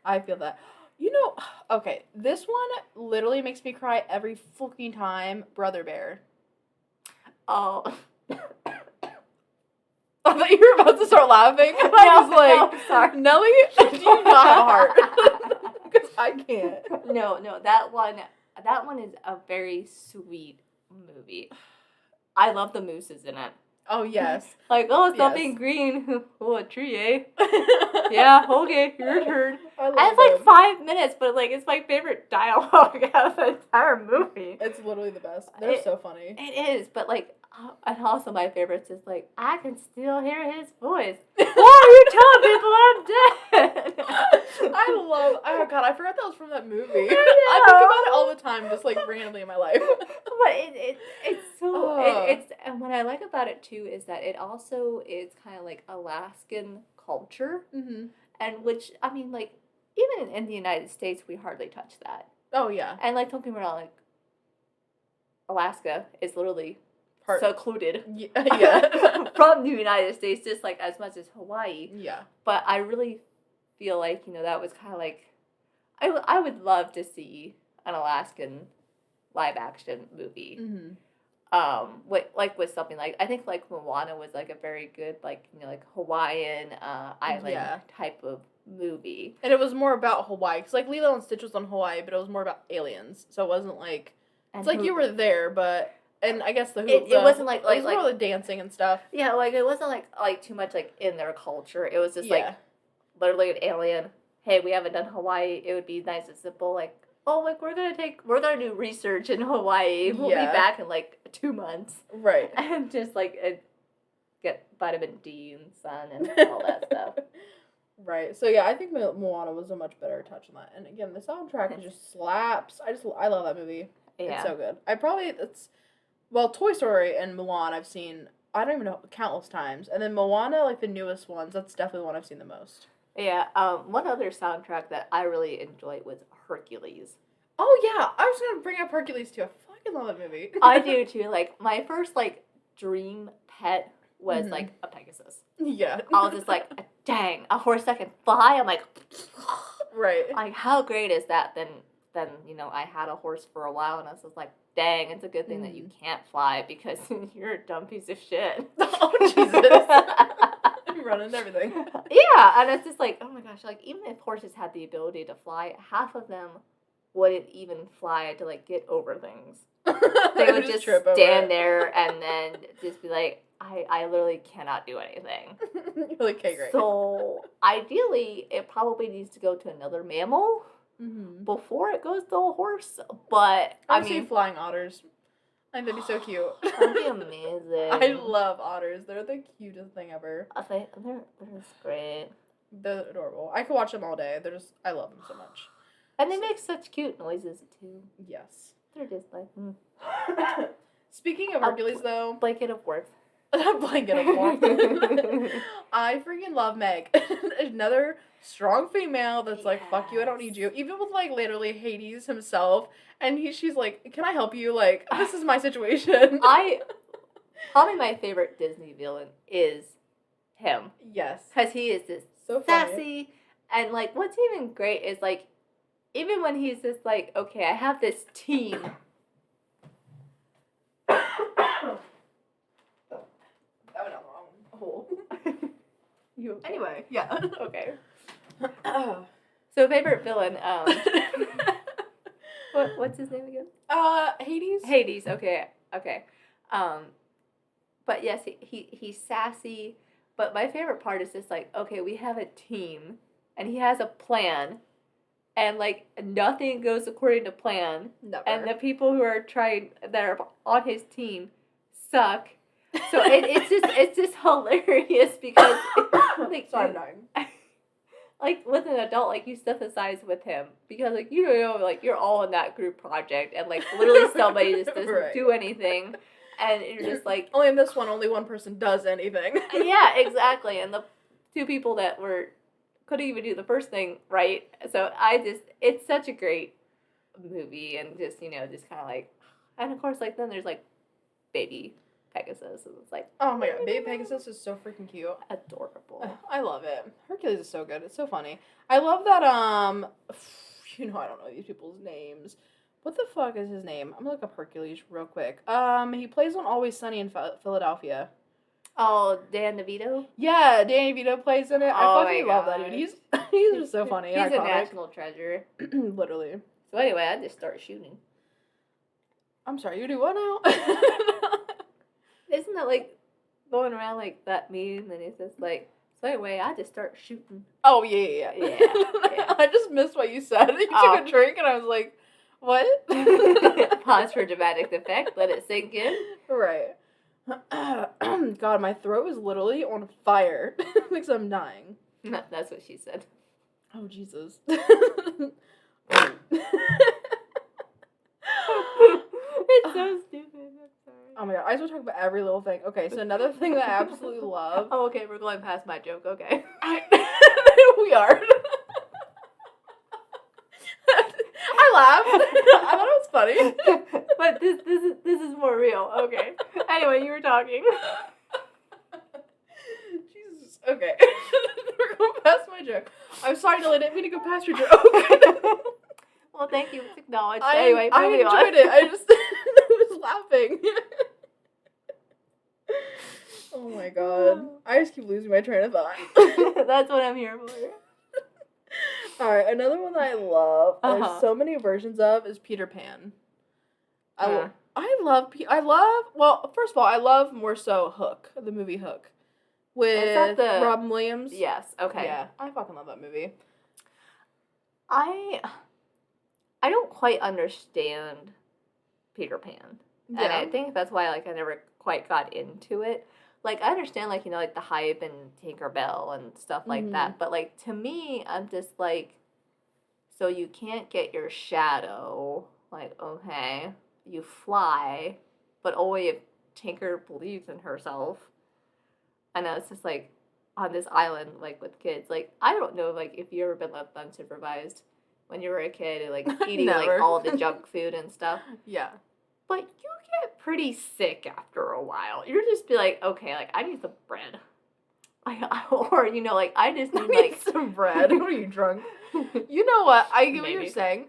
S1: I feel that. You know, okay, this one literally makes me cry every fucking time. Brother Bear.
S2: Oh.
S1: I thought you were about to start laughing. I was like,
S2: sorry.
S1: Nelly, do you not have a heart? Because I can't.
S2: No, that one is a very sweet movie. I love the mooses in it.
S1: Oh, yes.
S2: Like, oh, stop being green. Oh, a tree, eh? Yeah, okay, your turn. And it's like 5 minutes, but like it's my favorite dialogue out of the entire movie.
S1: It's literally the best. They're so funny.
S2: It is, but like And also my favorites is like, I can still hear his voice. Why are you telling people I'm dead?
S1: Oh god, I forgot that was from that movie. I think about it all the time, just like randomly in my life.
S2: But it's so it's and what I like about it too is that it also is kind of like Alaskan culture, and which I mean like even in the United States we hardly touch that.
S1: Oh yeah,
S2: and like don't get me wrong, like Alaska is literally secluded from the United States, just like as much as Hawaii.
S1: Yeah, but
S2: I really feel like that was kind of like I would love to see an Alaskan live action movie. With something like I think like Moana was like a very good like like Hawaiian island type of movie,
S1: and it was more about Hawaii because like Lilo and Stitch was on Hawaii, but it was more about aliens, so it wasn't like it's like you were there, but and I guess it wasn't like it was more like dancing and stuff.
S2: Yeah, like it wasn't like too much like in their culture. It was just like literally an alien. Hey, we haven't done Hawaii. It would be nice and simple. Like, oh, like we're gonna do research in Hawaii. We'll be back in like 2 months.
S1: Right.
S2: And just like get vitamin D and sun and all that stuff.
S1: Right. So yeah, I think Moana was a much better touch on that. And again, the soundtrack just slaps. I love that movie. Yeah. It's so good. Toy Story and Mulan I've seen, I don't even know, countless times. And then Moana, like the newest ones, that's definitely the one I've seen the most.
S2: Yeah, one other soundtrack that I really enjoyed was Hercules.
S1: Oh yeah, I was gonna bring up Hercules too. I fucking love that movie.
S2: I do too. Like my first like dream pet was like a Pegasus.
S1: Yeah.
S2: I was just like, dang, a horse that can fly. I'm like,
S1: right.
S2: Like how great is that? Then I had a horse for a while and I was just like, dang, it's a good thing that you can't fly because you're a dumb piece of shit.
S1: Oh Jesus. Running everything.
S2: Yeah, and it's just like, oh my gosh, like even if horses had the ability to fly, half of them wouldn't even fly to like get over things. They would just stand there and then just be like, I literally cannot do anything.
S1: You're like, okay, great.
S2: So ideally, it probably needs to go to another mammal before it goes to a horse. But
S1: I mean, see flying otters. I think that'd be so cute.
S2: That'd be amazing.
S1: I love otters. They're the cutest thing ever.
S2: They're just great.
S1: They're adorable. I could watch them all day. I love them so much.
S2: And they make such cute noises too.
S1: Yes.
S2: They're just like.
S1: Speaking of Hercules, though.
S2: Blanket of warmth.
S1: Blanket of warmth. I freaking love Meg. Another strong female that's like, fuck you, I don't need you. Even with like literally Hades himself. And she's like, can I help you? Like, this is my situation.
S2: Probably my favorite Disney villain is him.
S1: Yes.
S2: Because he is this so sassy. And like, what's even great is like, even when he's just like, okay, I have this team.
S1: That went down the wrong hole. Anyway, yeah.
S2: Okay. So favorite villain, what's his name again?
S1: Hades.
S2: Hades, okay. But yes, he's sassy, but my favorite part is just like, okay, we have a team, and he has a plan, and like nothing goes according to plan.
S1: Never.
S2: And the people who are that are on his team suck. So it's just hilarious because like
S1: sorry, I'm dying.
S2: Like with an adult, like you sympathize with him because like you don't know, like you're all in that group project and like literally somebody just doesn't do anything, and you're just like
S1: only in this one, only one person does anything.
S2: Yeah, exactly, and the two people that couldn't even do the first thing right. So it's such a great movie, and just just kind of like, and of course like then there's like baby Pegasus, and it's like,
S1: oh my god, baby Pegasus is so freaking cute.
S2: Adorable.
S1: I love it. Hercules is so good. It's so funny. I love that, I don't know these people's names. What the fuck is his name? I'm gonna look up Hercules real quick. He plays on Always Sunny in Philadelphia.
S2: Oh, Dan DeVito?
S1: Yeah, Danny DeVito plays in it. I fucking love that dude. He's just so funny.
S2: He's a national treasure.
S1: Literally.
S2: So anyway, I just start shooting.
S1: I'm sorry, you do what now?
S2: Isn't that like going around like that meme and it's just like, so anyway, I just start shooting.
S1: Oh, yeah. I just missed what you said. You took a drink and I was like, what?
S2: Pause for dramatic effect. Let it sink in.
S1: Right. God, my throat is literally on fire because I'm dying.
S2: That's what she said.
S1: Oh, Jesus.
S2: It's so stupid. I'm sorry.
S1: Oh my god, I just want to talk about every little thing. Okay, so another thing that I absolutely love.
S2: Oh, okay, we're going past my joke. Okay.
S1: We are. I laughed. I thought it was funny.
S2: But this is more real. Okay. Anyway, you were talking.
S1: Jesus. Okay. We're going past my joke. I'm sorry, Dylan. I didn't mean to go past your joke.
S2: Well, thank you. It's acknowledged. Anyway,
S1: I
S2: moving on.
S1: enjoyed it. I just I was laughing. Oh my god. I just keep losing my train of thought.
S2: That's what I'm here for.
S1: Alright, another one that I love, there's so many versions of, is Peter Pan. I love, well, first of all, I love more so Hook, the movie Hook. With Robin Williams.
S2: Yes, okay.
S1: Yeah, I fucking love that movie.
S2: I don't quite understand Peter Pan.
S1: Yeah.
S2: And I think that's why, like, I never quite got into it. Like, I understand, like, you know, like, the hype and Tinkerbell and stuff like that. But, like, to me, I'm just like, so you can't get your shadow. Like, okay, you fly, but only if Tinker believes in herself. And it's just, like, on this island, like, with kids. Like, I don't know, like, if you ever been left unsupervised when you were a kid and, like, eating, like, all the junk food and stuff.
S1: Yeah.
S2: But you get pretty sick after a while. You're just be like, okay, like, I need some bread. Or, you know, like, I just need, like...
S1: some bread. What are you, drunk? You know what? I get what you're saying.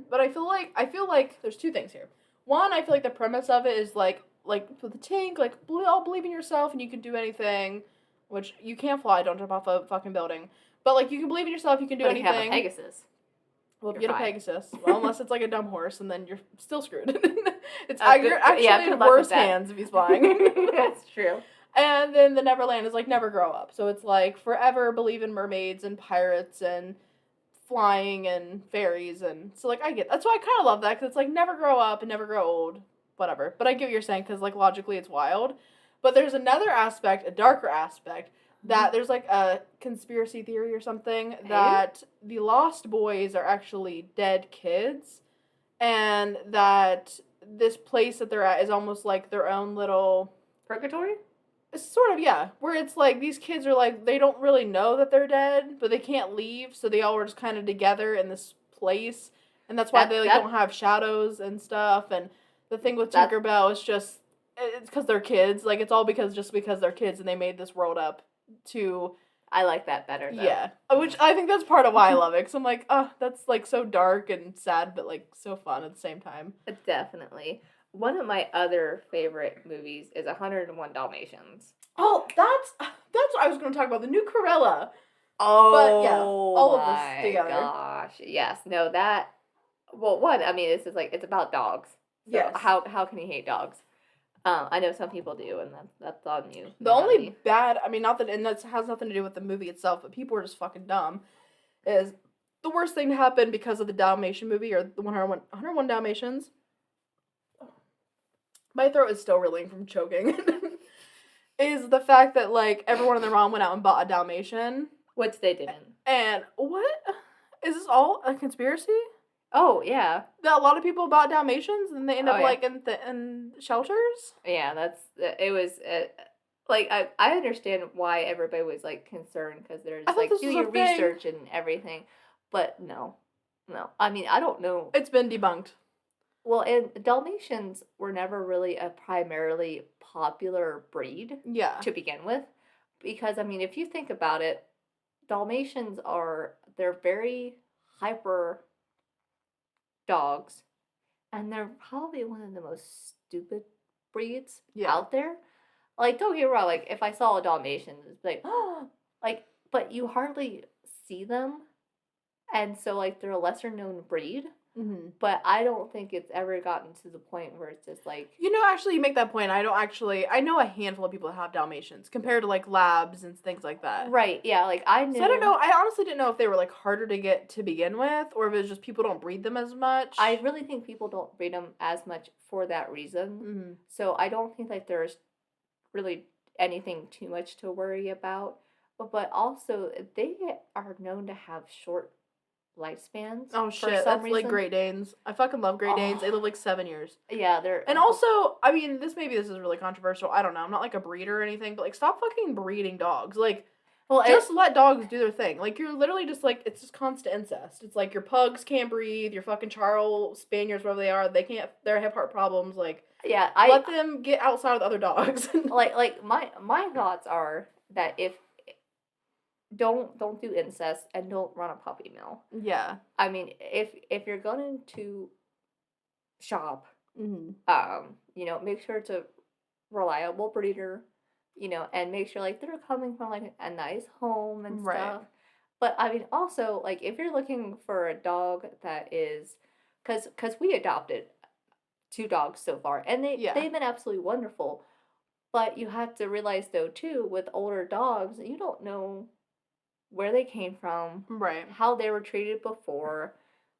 S1: But I feel like there's two things here. One, I feel like the premise of it is, like with the Tink, like, all believe in yourself and you can do anything. Which, you can't fly, don't jump off a fucking building. But, like, you can believe in yourself, you can do anything.
S2: You have a Pegasus.
S1: Well, if you get a Pegasus, well, unless it's like a dumb horse, and then you're still screwed. You're actually in worse hands if he's flying.
S2: That's true.
S1: And then the Neverland is like never grow up. So it's like forever believe in mermaids and pirates and flying and fairies. And so, like, that's why I kind of love that, because it's like never grow up and never grow old. Whatever. But I get what you're saying, because, like, logically it's wild. But there's another aspect, a darker aspect, that there's, like, a conspiracy theory or something that the Lost Boys are actually dead kids, and that this place that they're at is almost like their own little...
S2: Purgatory?
S1: Sort of, yeah. Where it's like, these kids are like, they don't really know that they're dead, but they can't leave, so they all were just kind of together in this place, and that's why they don't have shadows and stuff, and the thing with Tinkerbell is just, it's because they're kids, like, it's all because they're kids, and they made this world up to...
S2: I like that better, though.
S1: Yeah. Which I think that's part of why I love it. Because I'm like, oh, that's, like, so dark and sad, but, like, so fun at the same time.
S2: Definitely. One of my other favorite movies is 101 Dalmatians.
S1: Oh, that's what I was going to talk about. The new Cruella.
S2: Oh,
S1: but, yeah, all of this together.
S2: Gosh. Yes. No, that... Well, one, I mean, this is, like, it's about dogs. So
S1: yes.
S2: How can you hate dogs? I know some people do, and that's on you.
S1: The only bad, I mean, not that, and that has nothing to do with the movie itself, but people are just fucking dumb, is the worst thing to happen because of the Dalmatian movie, or the 101 Dalmatians. My throat is still reeling from choking. Is the fact that, like, everyone and their mom went out and bought a Dalmatian.
S2: Which they didn't.
S1: And what? Is this all a conspiracy?
S2: Oh, yeah.
S1: That a lot of people bought Dalmatians and they end up, like, in shelters?
S2: Yeah, it was, like, I understand why everybody was, like, concerned, because there's, like, do your research and everything, but no. I mean, I don't know.
S1: It's been debunked.
S2: Well, and Dalmatians were never really a primarily popular breed to begin with, because, I mean, if you think about it, Dalmatians they're very hyper dogs, and they're probably one of the most stupid breeds out there. Like, don't get me wrong, like, if I saw a Dalmatian, it's like, oh, like, but you hardly see them, and so, like, they're a lesser known breed. Mm-hmm. But I don't think it's ever gotten to the point where it's just like...
S1: You know, actually, you make that point. I know a handful of people that have Dalmatians compared to, like, labs and things like that.
S2: Right, yeah, like, I knew...
S1: So I don't know. I honestly didn't know if they were, like, harder to get to begin with, or if it was just people don't breed them as much.
S2: I really think people don't breed them as much for that reason. Mm-hmm. So I don't think, like, there's really anything too much to worry about. But also, they are known to have short lifespans
S1: Oh
S2: for
S1: shit,
S2: some
S1: that's like
S2: reason.
S1: Great Danes. I fucking love Great Danes.
S2: Oh,
S1: They live like 7 years.
S2: yeah, they're
S1: And also, I mean, this is really controversial. I don't know. I'm not like a breeder or anything, but like, stop fucking breeding dogs. Like,
S2: well,
S1: just let dogs do their thing. Like, you're literally just like, it's just constant incest. It's like your pugs can't breathe, your fucking Charles Spaniels, wherever they are, they can't. They have heart problems. Like,
S2: yeah,
S1: let them get outside with other dogs.
S2: like my thoughts are that if don't do incest and don't run a puppy mill.
S1: Yeah.
S2: I mean, if you're going to shop, you know, make sure it's a reliable breeder, you know, and make sure like they're coming from like a nice home and
S1: Right.
S2: stuff. But I mean, also like if you're looking for a dog that is, cause we adopted 2 dogs so far, and
S1: Yeah.
S2: they've been absolutely wonderful. But you have to realize though too, with older dogs, you don't know where they came from,
S1: Right.
S2: how they were treated before,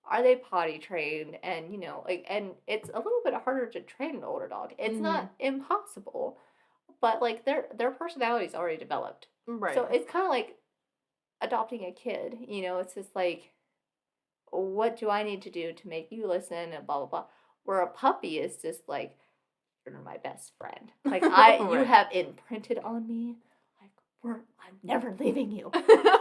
S2: are they potty trained, and you know, like, and it's a little bit harder to train an older dog. It's not impossible, but like their personality's already developed.
S1: Right.
S2: So it's kind of like adopting a kid, you know, it's just like, what do I need to do to make you listen and blah blah blah. Where a puppy is just like, you're my best friend. Like you
S1: Right.
S2: have imprinted on me. Like I'm never leaving you.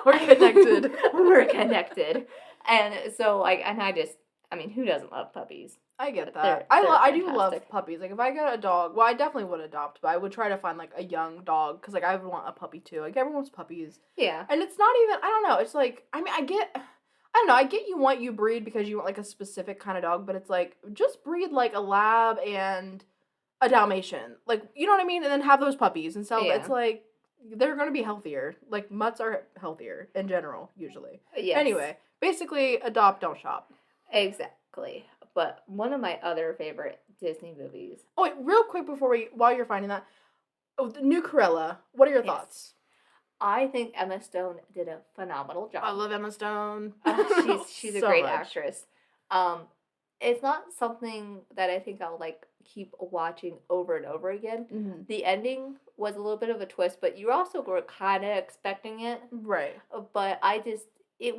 S1: We're connected.
S2: We're connected. And so like, and I mean, who doesn't love puppies?
S1: I get that.
S2: They're
S1: I do love
S2: fantastic.
S1: puppies. Like, if I got a dog, well, I definitely would adopt, but I would try to find like a young dog because like I would want a puppy too. Like, everyone wants puppies.
S2: Yeah.
S1: And it's not even. I don't know. It's like, I mean, I don't know. I get you breed because you want like a specific kind of dog, but it's like, just breed like a lab and a Dalmatian. Like, you know what I mean? And then have those puppies and sell.
S2: Yeah.
S1: It's like, they're gonna be healthier. Like, mutts are healthier in general usually.
S2: Yes.
S1: Anyway, basically, adopt, don't shop.
S2: Exactly. But one of my other favorite Disney movies.
S1: Oh wait, real quick while you're finding that, the new Cruella. What are your thoughts?
S2: I think Emma Stone did a phenomenal job.
S1: I love Emma Stone.
S2: She's a
S1: So
S2: great
S1: much.
S2: actress. It's not something that I think I'll like keep watching over and over again.
S1: Mm-hmm.
S2: The ending was a little bit of a twist, but you also were kind of expecting it.
S1: Right.
S2: But it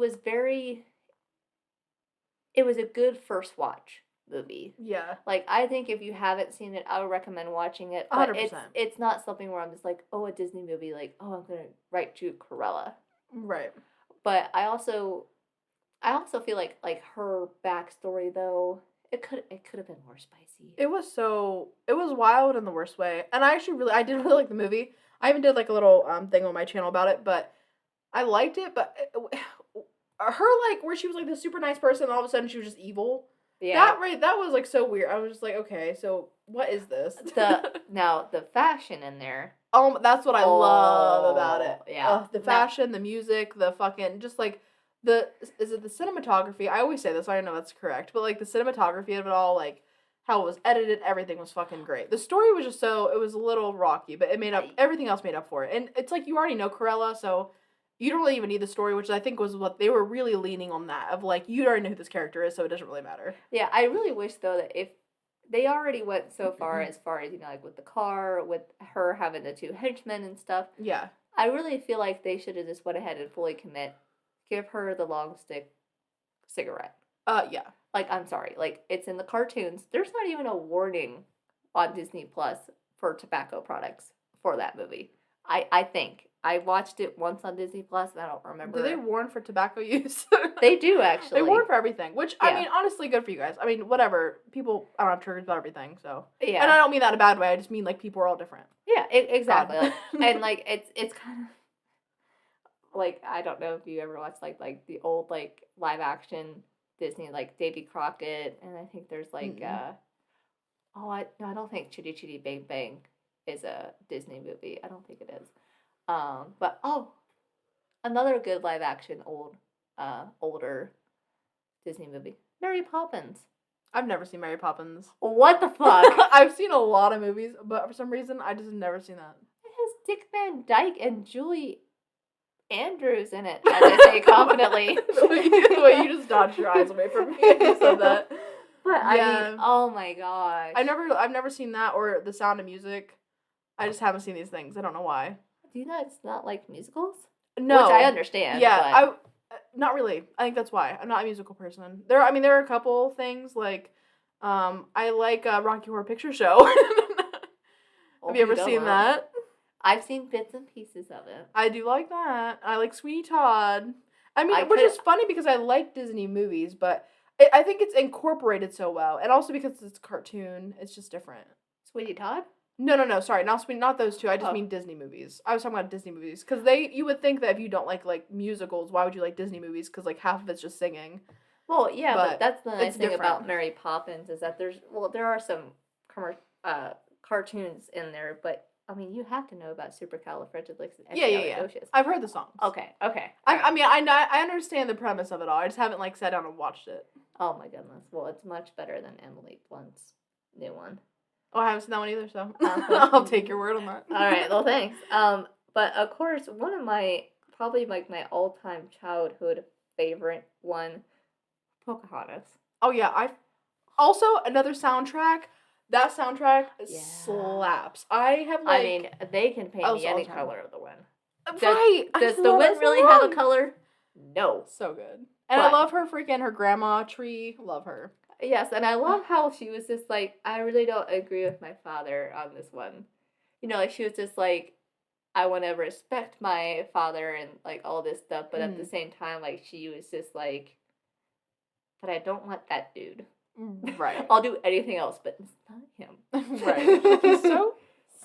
S2: was a good first watch movie.
S1: Yeah.
S2: Like, I think if you haven't seen it, I would recommend watching it. But
S1: 100%.
S2: it's not something where I'm just like, oh, a Disney movie, like, oh, I'm gonna write to Cruella.
S1: Right.
S2: But I also feel like her backstory though, it could have been more spicy.
S1: It was wild in the worst way. And I did really like the movie. I even did like a little thing on my channel about it, but I liked it, but her like where she was like this super nice person and all of a sudden she was just evil.
S2: Yeah.
S1: That was like so weird. I was just like, okay, so what is this?
S2: the fashion in there.
S1: That's what I love about it.
S2: Yeah.
S1: The fashion, the music, the fucking just like is it the cinematography? I always say this, so I know that's correct, but like the cinematography of it all, like how it was edited, everything was fucking great. The story was just it was a little rocky, but it made up, everything else made up for it. And it's like, you already know Cruella, so you don't really even need the story, which I think was what they were really leaning on, that of like, you already know who this character is, so it doesn't really matter.
S2: Yeah, I really wish though that if they already went so far as you know, like with the car, with her having the 2 henchmen and stuff.
S1: Yeah.
S2: I really feel like they should have just went ahead and fully give her the long stick cigarette.
S1: Yeah.
S2: Like, I'm sorry, like, it's in the cartoons. There's not even a warning on Disney Plus for tobacco products for that movie. I think. I watched it once on Disney Plus, and I don't remember.
S1: Do they warn for tobacco use?
S2: They do, actually.
S1: They warn for everything, which,
S2: yeah.
S1: I mean, honestly, good for you guys. I mean, whatever. People, I don't have triggers about everything, so.
S2: Yeah.
S1: And I don't mean that in a bad way. I just mean, like, people are all different.
S2: Yeah, exactly. Like, and, like, it's kind of, like, I don't know if you ever watched, like the old, like, live-action Disney, like, Davy Crockett, and I think there's, like, I don't think Chitty Chitty Bang Bang is a Disney movie. I don't think it is. But another good live action older Disney movie, Mary Poppins.
S1: I've never seen Mary Poppins.
S2: What the fuck?
S1: I've seen a lot of movies, but for some reason I just never seen that.
S2: It has Dick Van Dyke and Julie Andrews in it, as I say confidently.
S1: the way you just dodged your eyes away from me when you said that.
S2: But yeah. I mean, oh my gosh.
S1: I've never seen that or The Sound of Music. I just haven't seen these things. I don't know why.
S2: Do you guys not like musicals?
S1: No.
S2: Which I understand.
S1: Yeah,
S2: but...
S1: not really. I think that's why. I'm not a musical person. There are a couple things like I like Rocky Horror Picture Show. Have you ever seen that?
S2: I've seen bits and pieces of it.
S1: I do like that. I like Sweeney Todd. I mean, which is funny because I like Disney movies, but I think it's incorporated so well, and also because it's a cartoon, it's just different.
S2: Sweeney Todd?
S1: No, sorry, not those two. I just mean Disney movies. I was talking about Disney movies because you would think that if you don't like musicals, why would you like Disney movies? Because like half of it's just singing.
S2: Well, yeah, but that's the nice thing
S1: different.
S2: about Mary Poppins is that there are some cartoons in there, but I mean you have to know about supercalifragilisticexpialidocious.
S1: Yeah. I've heard the songs.
S2: Okay.
S1: I mean I understand the premise of it all. I just haven't like sat down and watched it.
S2: Oh my goodness! Well, it's much better than Emily Blunt's new one.
S1: Oh, I haven't seen that one either, so I'll take your word on that.
S2: All right, well, thanks. But of course, one of my probably like my all-time childhood favorite one, Pocahontas.
S1: Oh yeah, also another soundtrack. That soundtrack slaps. I mean,
S2: they can paint me any color of the wind.
S1: Right.
S2: Does the wind really have a color? No.
S1: So good. And I love her her grandma tree. Love her.
S2: Yes, and I love how she was just like, I really don't agree with my father on this one. You know, like she was just like, I want to respect my father and like all this stuff, but at the same time, like she was just like, but I don't want that dude.
S1: Right.
S2: I'll do anything else, but it's not him.
S1: Right. He's so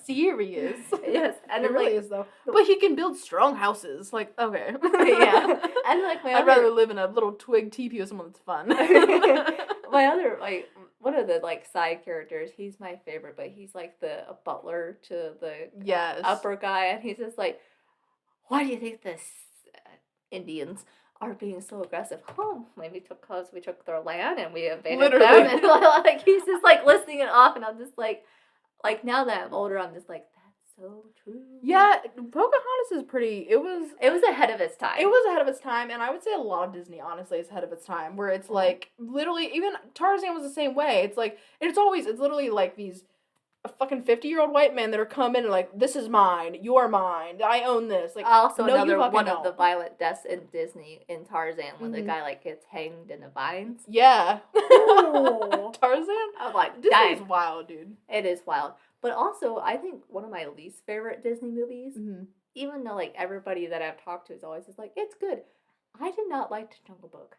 S1: serious.
S2: Yes, and
S1: it really is though. But he can build strong houses. Like, okay.
S2: Yeah. And like
S1: I'd rather live in a little twig teepee with someone that's fun.
S2: My other like one of the like side characters, he's my favorite, but he's like the butler to the upper guy, and he's just like, why do you think this Indians are being so aggressive? Oh, maybe because we took their land and we invaded them, and like he's just like listing it off, and I'm just like now that I'm older, I'm just like, that's so true.
S1: Yeah, Pocahontas is pretty. It was
S2: ahead of its time.
S1: It was ahead of its time, and I would say a lot of Disney honestly is ahead of its time. Where it's like literally, even Tarzan was the same way. It's like it's literally like these fucking 50-year-old white men that are coming and like, this is mine, you're mine, I own this. Like,
S2: also another one of the violent deaths in Disney in Tarzan when the guy like gets hanged in the vines.
S1: Yeah. Tarzan?
S2: I'm like,
S1: Disney's wild, dude.
S2: It is wild. But also, I think one of my least favorite Disney movies, even though like everybody that I've talked to is always just like, it's good. I did not like Jungle Book.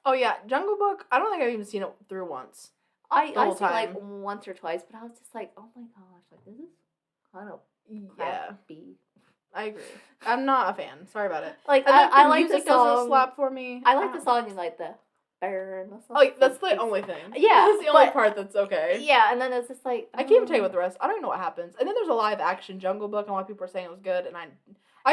S1: Oh yeah, Jungle Book. I don't think I've even seen it through once.
S2: I seen it like once or twice, but I was just like, oh my gosh, like this is kind of crappy.
S1: I agree. I'm not a fan. Sorry about it.
S2: Like I like
S1: music
S2: the song.
S1: Doesn't slap for me.
S2: I like the song and like the burn.
S1: Oh, that's the only thing.
S2: Yeah,
S1: that's the only part that's okay.
S2: Yeah, and then it's just like
S1: I can't even tell you what the rest. I don't even know what happens. And then there's a live action Jungle Book, and a lot of people are saying it was good, and I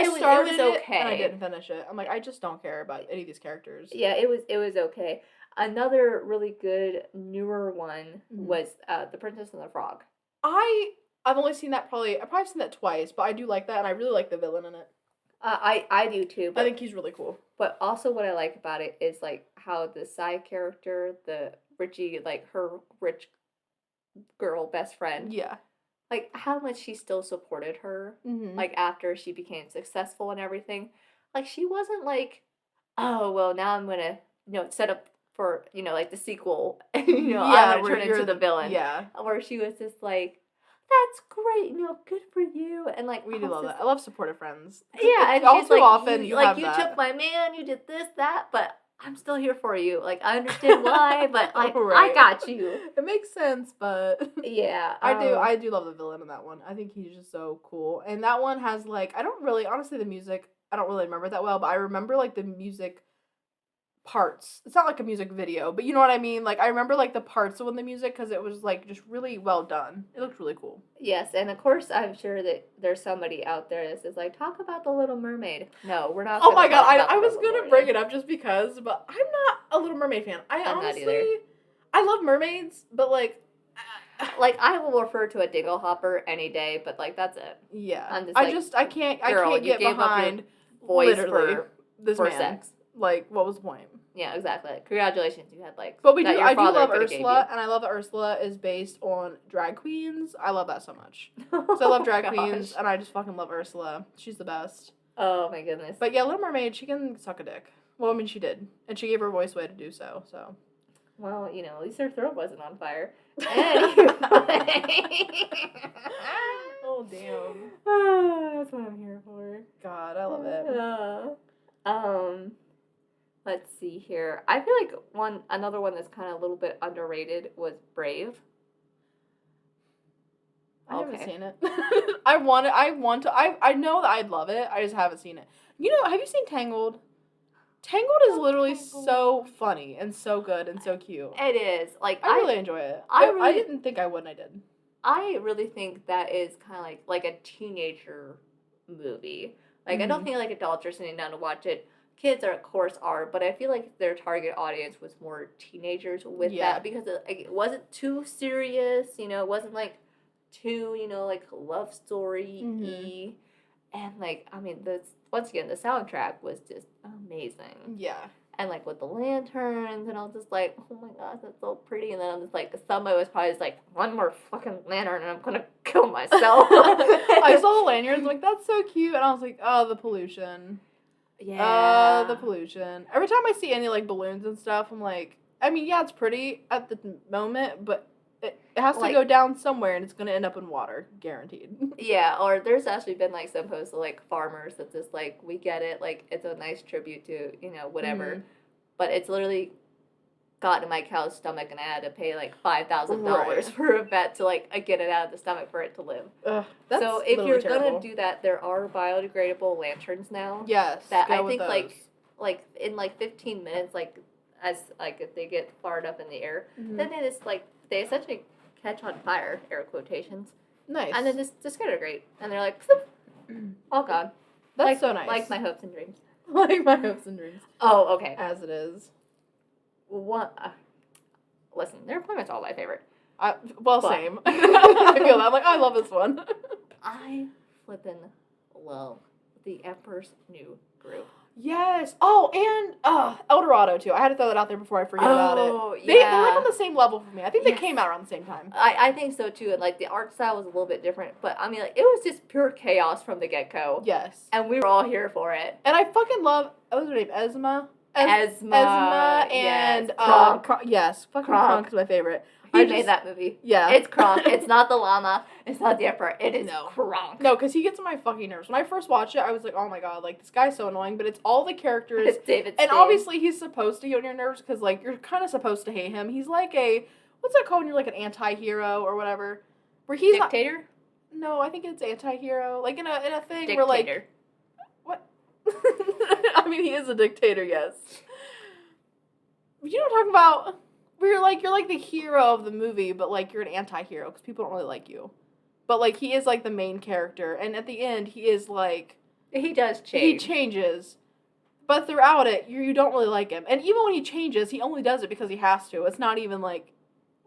S1: started it and I didn't finish it. I'm like, I just don't care about any of these characters.
S2: Yeah, it was okay. Another really good newer one was The Princess and the Frog.
S1: I've only seen that I've probably seen that twice, but I do like that, and I really like the villain in it.
S2: I do too. But,
S1: I think he's really cool.
S2: But also what I like about it is like how the side character, the Richie, like her rich girl best friend.
S1: Yeah.
S2: Like how much she still supported her. Like after she became successful and everything. Like she wasn't like, oh well now I'm gonna set up for like the sequel. I'm gonna turn into the villain.
S1: Yeah.
S2: Where she was just like, that's great, good for you, and like
S1: we do love that. I love supportive friends.
S2: Yeah, and
S1: all
S2: she's
S1: too
S2: like,
S1: often
S2: you
S1: have
S2: you
S1: that.
S2: took my man, you did this, that, but I'm still here for you. Like I understand why, but like I got you.
S1: It makes sense, but
S2: yeah,
S1: I do love the villain in that one. I think he's just so cool, and that one has like honestly the music I don't really remember that well, but I remember like the music parts. It's not like a music video, but you know what I mean? Like I remember like the parts of the music because it was like just really well done. It looked really cool.
S2: Yes, and of course I'm sure that there's somebody out there that says like, talk about the Little Mermaid. No, we're not.
S1: Oh my god, I was gonna bring it up just because, but I'm not a Little Mermaid fan.
S2: I'm honestly, not either.
S1: I love mermaids, but like
S2: I will refer to a dingle hopper any day, but like that's it.
S1: Yeah,
S2: I can't
S1: get behind
S2: voice
S1: for this
S2: for
S1: man.
S2: sex.
S1: Like, what was the point?
S2: Yeah, exactly. Like, congratulations, you had like.
S1: But
S2: that your
S1: I do
S2: father
S1: love
S2: coulda gave
S1: Ursula, and I love that Ursula is based on drag queens. I love that so much.
S2: you.
S1: So I love drag
S2: Oh,
S1: queens,
S2: gosh.
S1: and I just fucking love Ursula. She's the best.
S2: Oh my goodness.
S1: But yeah, Little Mermaid, she can suck a dick. Well, I mean, she did, and she gave her voice away to do so. So.
S2: Well, you know, at least her throat wasn't on fire. Anyway.
S1: Oh damn.
S2: That's what I'm here for.
S1: God, I love it.
S2: Let's see here. I feel like another one that's kind of a little bit underrated was Brave.
S1: I haven't seen it. I know that I'd love it. I just haven't seen it. You know, have you seen Tangled? Tangled is literally so funny and so good and so cute.
S2: It is. Like
S1: I really enjoy it.
S2: I
S1: didn't think I would, and I did.
S2: I really think that is kind of like a teenager movie. Like I don't think like adults are sitting down to watch it. Kids of course are, but I feel like their target audience was more teenagers with that because it wasn't too serious, you know, it wasn't like too, you know, like love story-y. And like, I mean, once again, the soundtrack was just amazing.
S1: Yeah.
S2: And like with the lanterns, and I was just like, oh my gosh, that's so pretty. And then I'm just like, somebody was probably just like, one more fucking lantern and I'm gonna kill myself.
S1: I saw the lanterns, like, that's so cute. And I was like, oh, the pollution.
S2: Yeah.
S1: The pollution. Every time I see any, like, balloons and stuff, I'm like, I mean, yeah, it's pretty at the moment, but it has to go down somewhere and it's going to end up in water, guaranteed.
S2: Yeah, or there's actually been, like, some posts of, like, farmers that just, like, we get it, like, it's a nice tribute to, you know, whatever. But it's literally got in my cow's stomach and I had to pay, like, $5,000 for a vet to, like, get it out of the stomach for it to live.
S1: Ugh, that's
S2: so if you're
S1: terrible.
S2: gonna do that, there are biodegradable lanterns now.
S1: Yes.
S2: That I think like in like 15 minutes, like as like if they get far enough in the air, then they just like they essentially catch on fire, air quotations.
S1: Nice.
S2: And then just disintegrate. And they're like all gone.
S1: That's so nice.
S2: Like my hopes and dreams.
S1: Like my hopes and dreams.
S2: Oh, okay.
S1: As it is.
S2: Listen, their deployment's all my favorite.
S1: Same. I feel that. I'm like, I love this one.
S2: I flippin' love the Emperor's New Groove.
S1: Yes. Oh, and El Dorado, too. I had to throw that out there before I forget about it. They're like on the same level for me. I think they came out around the same time.
S2: I think so, too. And, like, the art style was a little bit different. But, I mean, like, it was just pure chaos from the get-go.
S1: Yes.
S2: And we were all here for it.
S1: And I fucking love, what was her name? Esma and
S2: Kronk.
S1: Yes. Fucking Kronk is my favorite.
S2: He made that movie.
S1: Yeah.
S2: It's Kronk. It's not the llama. It's not the Emperor. It is Kronk.
S1: No, because he gets on my fucking nerves. When I first watched it, I was like, oh my god, like, this guy's so annoying. But it's all the characters.
S2: It's David
S1: And obviously, he's supposed to get on your nerves because, like, you're kind of supposed to hate him. He's like what's that called when you're, like, an anti-hero or whatever? Where he's
S2: Dictator?
S1: No, I think it's anti-hero. Like, in a thing
S2: Dictator.
S1: where, like... What? I mean, he is a dictator, yes. You know what I'm talking about? Where you're like the hero of the movie, but like you're an anti-hero because people don't really like you. But like he is like the main character, and at the end he is like
S2: he does change.
S1: He changes, but throughout it you don't really like him. And even when he changes, he only does it because he has to. It's not even like,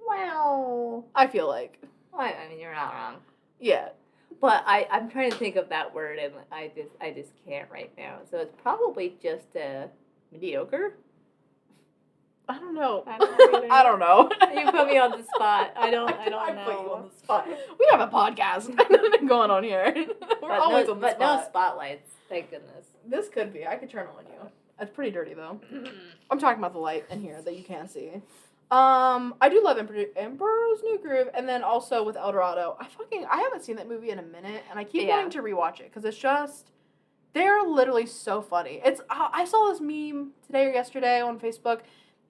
S2: well,
S1: I feel like.
S2: I mean, you're not wrong.
S1: Yeah.
S2: But I'm trying to think of that word, and I just can't right now. So it's probably just mediocre.
S1: I don't know.
S2: I
S1: don't know.
S2: You put me on the spot. I don't know.
S1: I put you on the spot. We have a podcast going on here. We're always on the spot.
S2: But no spotlights. Thank goodness.
S1: This could be. I could turn on you. It's pretty dirty though. I'm talking about the light in here that you can't see. I do love Emperor's New Groove, and then also with El Dorado. I haven't seen that movie in a minute, and I keep wanting to rewatch it because it's just. They're literally so funny. I saw this meme today or yesterday on Facebook.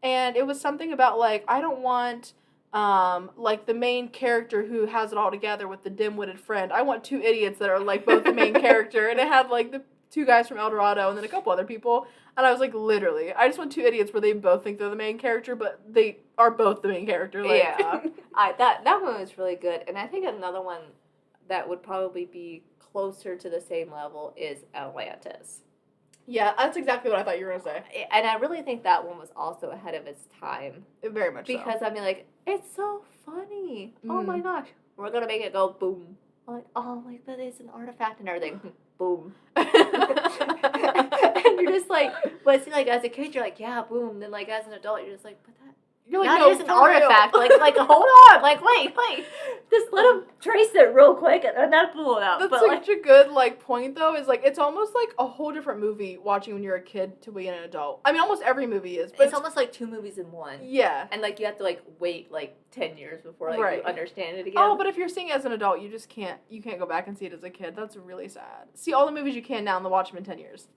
S1: And it was something about, like, I don't want, like, the main character who has it all together with the dim-witted friend. I want two idiots that are, like, both the main character. And it had, like, the two guys from El Dorado and then a couple other people. And I was like, literally, I just want two idiots where they both think they're the main character, but they are both the main character. Like.
S2: Yeah. That one was really good. And I think another one that would probably be closer to the same level is Atlantis.
S1: Yeah, that's exactly what I thought you were going to say.
S2: And I really think that one was also ahead of its time.
S1: Very much
S2: because, I mean, like, it's so funny. Oh, my gosh. We're going to make it go boom. I'm like, oh, like that is an artifact and everything. Boom. And you're just like, but see, like as a kid, you're like, yeah, boom. Then like as an adult, you're just like, but
S1: you're like,
S2: that
S1: no,
S2: is an
S1: for
S2: artifact.
S1: real.
S2: Like hold on. Like wait. Just let him trace it real quick and then pull it out.
S1: That's
S2: but
S1: such a good like point though. Is like it's almost like a whole different movie watching when you're a kid to being an adult. I mean, almost every movie is, but
S2: it's almost like 2 movies in one.
S1: Yeah.
S2: And like you have to like wait like 10 years before like
S1: Right.
S2: you understand it again.
S1: Oh, but if you're seeing it as an adult, you just can't. You can't go back and see it as a kid. That's really sad. See all the movies you can now and then watch them in 10 years.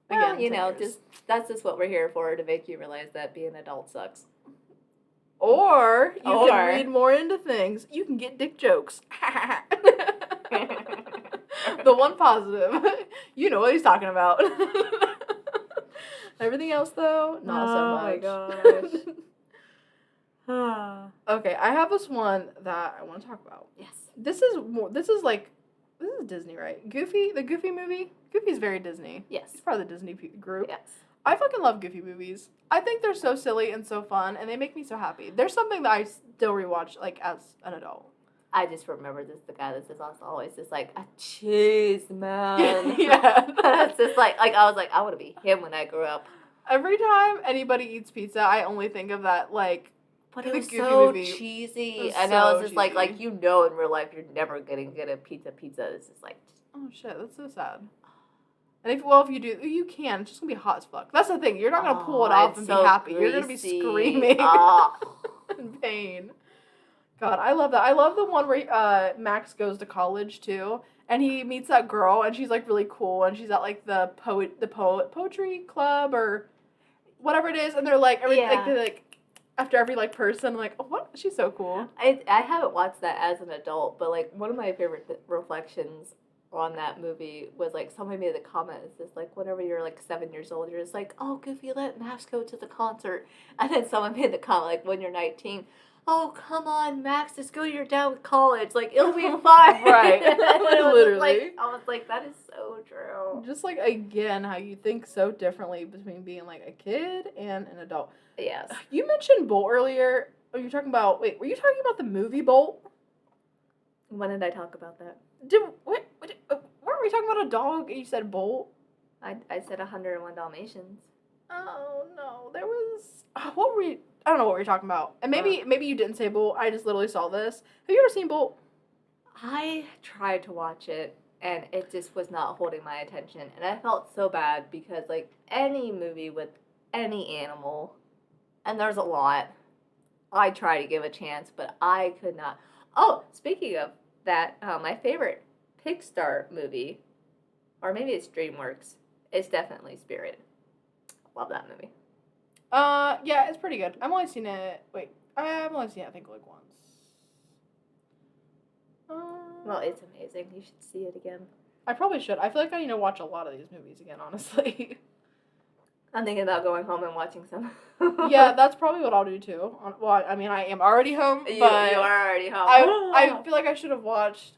S2: Well,
S1: Again, 10 years.
S2: just that's just what we're here for, to make you realize that being an adult sucks.
S1: Or you can read more into things. You can get dick jokes. The one positive. You know what he's talking about. Everything else, though, not so much.
S2: Oh my gosh.
S1: Okay, I have this one that I want to talk about.
S2: Yes.
S1: This is Disney, right? Goofy, the Goofy movie? Goofy's very Disney.
S2: Yes.
S1: It's part of the Disney group.
S2: Yes.
S1: I fucking love Goofy movies. I think they're so silly and so fun, and they make me so happy. There's something that I still rewatch, like, as an adult.
S2: I just remember the guy that's just always just like a cheese man.
S1: Yeah.
S2: That's just like I was like, I want to be him when I grow up.
S1: Every time anybody eats pizza, I only think of that, like,
S2: but it
S1: the
S2: was
S1: Goofy
S2: so
S1: movie.
S2: cheesy.
S1: I
S2: And
S1: so
S2: I was just
S1: cheesy.
S2: like you know in real life you're never gonna get a pizza. This is like,
S1: oh shit, that's so sad. And if you do, you can. It's just gonna be hot as fuck. That's the thing. You're not gonna pull it off and be happy. You're gonna be screaming in pain. God, I love that. I love the one where Max goes to college too, and he meets that girl, and she's like really cool, and she's at like the poetry club or whatever it is, and they're like after every like person, I'm like, oh, what? She's so cool.
S2: I haven't watched that as an adult, but like one of my favorite reflections on that movie was like somebody made the comment, it's just like whenever you're like 7 years old, you're just like, oh, Goofy, let Max go to the concert. And then someone made the comment like when you're 19, oh, come on, Max, just go to your dad with college, like it'll be fine.
S1: Right.
S2: Literally. I was like, that is so true.
S1: Just like again how you think so differently between being like a kid and an adult.
S2: Yes.
S1: You mentioned Bolt earlier. Were you talking about the movie Bolt?
S2: When did I talk about that?
S1: Weren't we talking about a dog and you said Bolt?
S2: I said 101 Dalmatians.
S1: Oh no, there was what were we? I don't know what we were talking about. And maybe you didn't say Bolt. I just literally saw this. Have you ever seen Bolt?
S2: I tried to watch it and it just was not holding my attention, and I felt so bad because like any movie with any animal, and there's a lot, I try to give a chance, but I could not. Oh, speaking of that, my favorite Pixar movie, or maybe it's DreamWorks, is definitely Spirit. Love that movie.
S1: Yeah, it's pretty good. I've only seen it, I think like once.
S2: Well, it's amazing. You should see it again.
S1: I probably should. I feel like I need to watch a lot of these movies again, honestly.
S2: I'm thinking about going home and watching some.
S1: Yeah, that's probably what I'll do too. Well, I mean, I am already home, but
S2: you are already home.
S1: I feel like I should have watched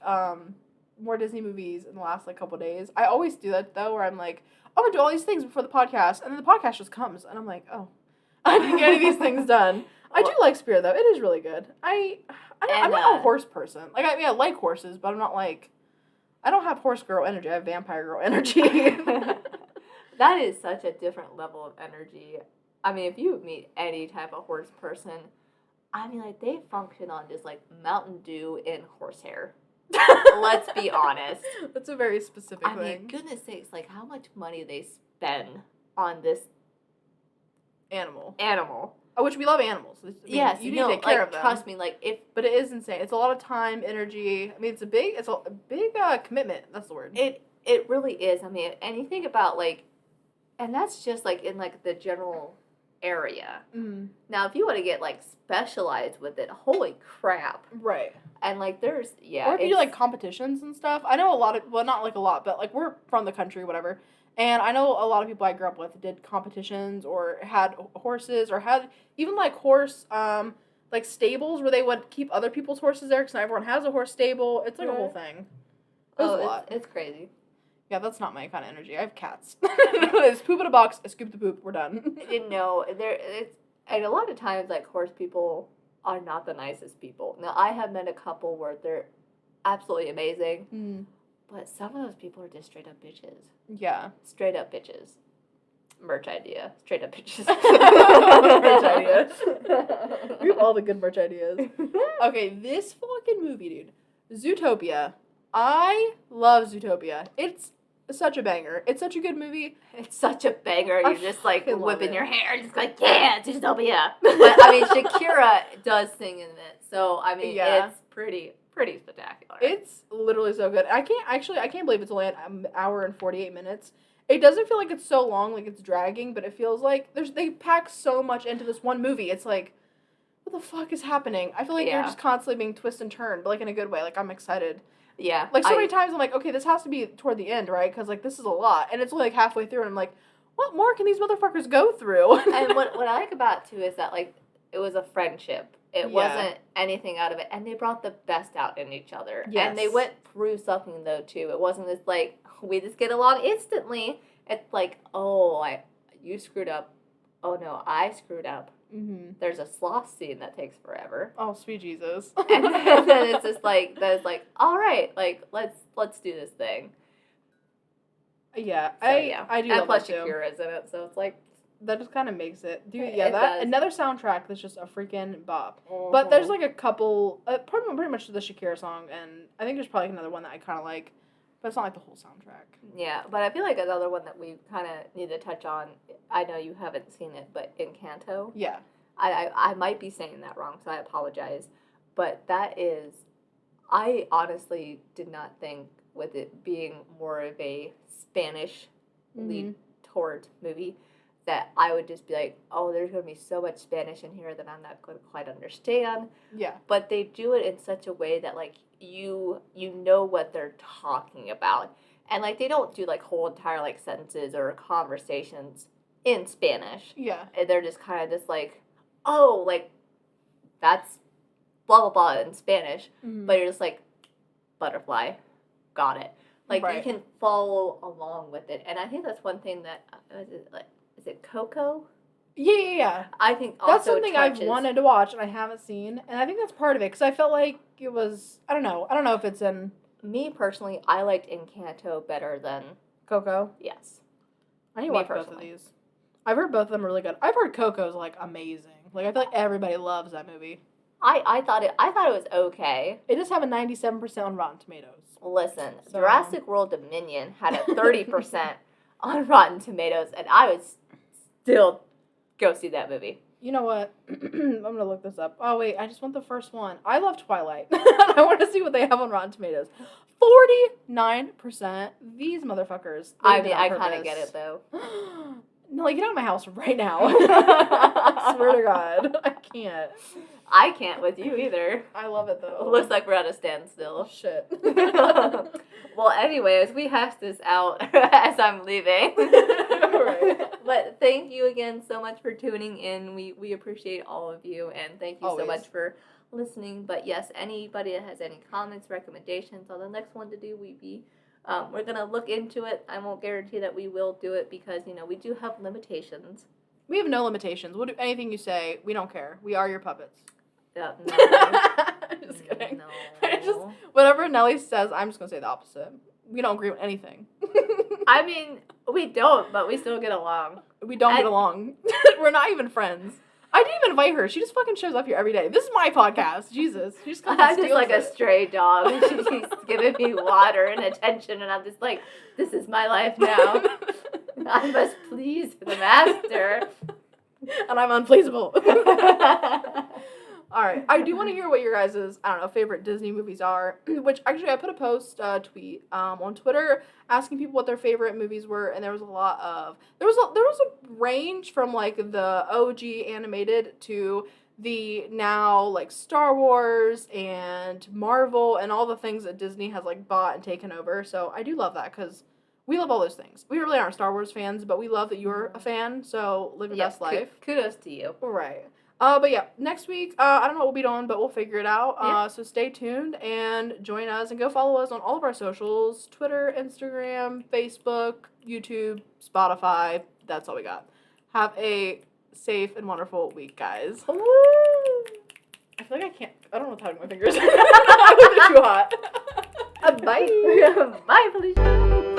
S1: more Disney movies in the last like couple days. I always do that though, where I'm like, I'm gonna do all these things before the podcast, and then the podcast just comes, and I'm like, oh, I didn't get any of these things done. I do like Spirit though; it is really good. I'm not a horse person. Like I like horses, but I'm not like, I don't have horse girl energy. I have vampire girl energy.
S2: That is such a different level of energy. I mean, if you meet any type of horse person, I mean, like, they function on just, like, Mountain Dew and horsehair. Let's be honest.
S1: That's a very specific thing.
S2: I mean, goodness sakes, like, how much money they spend on this
S1: animal. Which we love animals. I mean,
S2: yes,
S1: you need to take care of them.
S2: Trust me, like,
S1: But it is insane. It's a lot of time, energy. I mean, it's a big commitment. That's the word.
S2: It really is. I mean, and you think about, like, and that's just, like, in, like, the general area.
S1: Mm-hmm.
S2: Now, if you want to get, like, specialized with it, holy crap.
S1: Right.
S2: And, like, there's, yeah.
S1: Or if you do, like, competitions and stuff. I know a lot of, well, not, like, a lot, but, like, we're from the country, whatever. And I know a lot of people I grew up with did competitions or had horses or had even, like, horse, like, stables where they would keep other people's horses there because not everyone has a horse stable. It's, like, a whole thing. It was a lot.
S2: It's crazy.
S1: Yeah, that's not my kind of energy. I have cats. It's poop in a box. I scoop the poop. We're done.
S2: No, and a lot of times, like, horse people are not the nicest people. Now, I have met a couple where absolutely amazing.
S1: Mm.
S2: But some of those people are just straight up bitches.
S1: Yeah.
S2: Straight up bitches. Merch idea. Straight up bitches.
S1: Merch idea. We have all the good merch ideas. Okay, this fucking movie, dude. Zootopia. I love Zootopia. It's such a banger. It's such a good movie.
S2: It's such a banger. You're just like
S1: fucking love
S2: whipping
S1: it.
S2: your hair, just like, yeah, Zootopia. But I mean, Shakira does sing in it, so I mean,
S1: Yeah.
S2: it's pretty spectacular.
S1: It's literally so good. I can't believe it's only an hour and 48 minutes. It doesn't feel like it's so long, like it's dragging, but it feels like they pack so much into this one movie. It's like, what the fuck is happening? I feel like you're just constantly being twisted and turned, but like in a good way. Like I'm excited.
S2: Yeah.
S1: Like so many times I'm like, okay, this has to be toward the end, right? Because like this is a lot, and it's only like halfway through, and I'm like, what more can these motherfuckers go through?
S2: And what I like about it too is that like it was a friendship. It wasn't anything out of it, and they brought the best out in each other.
S1: Yes.
S2: And they went through something though too. It wasn't just like we just get along instantly. It's like, oh, you screwed up. Oh no, I screwed up.
S1: Mm-hmm.
S2: There's a sloth scene that takes forever.
S1: Oh, sweet Jesus.
S2: And then it's just like, all right, like, let's do this thing.
S1: Yeah,
S2: So,
S1: I do
S2: and
S1: love
S2: plus
S1: that too.
S2: Shakira's in it, so it's like...
S1: That just kind of makes it. Dude,
S2: It
S1: yeah, that
S2: does.
S1: another soundtrack that's just a freaking bop. But there's like a couple, pretty much the Shakira song, and I think there's probably another one that I kind of like, but it's not like the whole soundtrack.
S2: Yeah, but I feel like another one that we kind of need to touch on, I know you haven't seen it, but Encanto.
S1: Yeah.
S2: I might be saying that wrong, so I apologize. But that is, I honestly did not think with it being more of a Spanish lead toward movie that I would just be like, oh, there's going to be so much Spanish in here that I'm not going to quite understand.
S1: Yeah.
S2: But they do it in such a way that, like, you know what they're talking about. And, like, they don't do, like, whole entire, like, sentences or conversations in Spanish.
S1: Yeah.
S2: And they're just kind of just like, oh, like, that's blah, blah, blah in Spanish.
S1: Mm-hmm.
S2: But you're just like, butterfly, got it. Like,
S1: Right.
S2: you can follow along with it. And I think that's one thing that, is it Coco?
S1: Yeah.
S2: I think also
S1: That's something I've
S2: touches-
S1: wanted to watch and I haven't seen, and I think that's part of it, because I felt like it was, I don't know if it's in
S2: Me, personally, I liked Encanto better than,
S1: Coco.
S2: yes.
S1: I need to
S2: Me
S1: watch both of
S2: personally.
S1: these. I've heard both of them are really good. I've heard Coco's, like, amazing. Like, I feel like everybody loves that movie.
S2: I thought it was okay.
S1: It does have a 97% on Rotten Tomatoes.
S2: Listen,
S1: So-
S2: Jurassic World Dominion had a 30% on Rotten Tomatoes, and I would still go see that movie.
S1: You know what? I'm going to look this up. Oh, wait. I just want the first one. I love Twilight. I want to see what they have on Rotten Tomatoes. 49%. These motherfuckers.
S2: I mean, I kind of get it, though.
S1: No, like, get out of my house right now. I swear to God. I can't.
S2: I can't with you either.
S1: I love it, though.
S2: Looks like we're at a standstill.
S1: Shit.
S2: Well, anyways, we hashed this out as I'm leaving.
S1: Right.
S2: But thank you again so much for tuning in. We appreciate all of you, and thank you so
S1: Always.
S2: much for listening. But yes, anybody that has any comments, recommendations on the next one to do, we're gonna look into it. I won't guarantee that we will do it because we do have limitations.
S1: We have no limitations. We'll do anything you say. We don't care. We are your puppets.
S2: No.
S1: Just kidding.
S2: No.
S1: Whatever Nelly says, I'm just going to say the opposite. We don't agree with anything.
S2: I mean, we don't, but we still get along.
S1: We don't get along. We're not even friends. I didn't even invite her. She just fucking shows up here every day. This is my podcast. Jesus. She just comes and
S2: I'm just
S1: steals
S2: like a
S1: it.
S2: stray dog. She's giving me water and attention, and I'm just like, this is my life now. I must please the master.
S1: And I'm unpleasable. All right. I do want to hear what your guys' favorite Disney movies are. Which actually, I put a tweet on Twitter asking people what their favorite movies were, and there was a range from like the OG animated to the now like Star Wars and Marvel and all the things that Disney has like bought and taken over. So I do love that because we love all those things. We really aren't Star Wars fans, but we love that you're a fan. So live your best life.
S2: Kudos to you.
S1: Right. But yeah, next week, I don't know what we'll be doing, but we'll figure it out.
S2: Yeah.
S1: So stay tuned and join us and go follow us on all of our socials, Twitter, Instagram, Facebook, YouTube, Spotify. That's all we got. Have a safe and wonderful week, guys.
S2: Woo!
S1: I feel like I don't know what to do with my fingers. They're too hot. Bye.
S2: Bye, Felicia.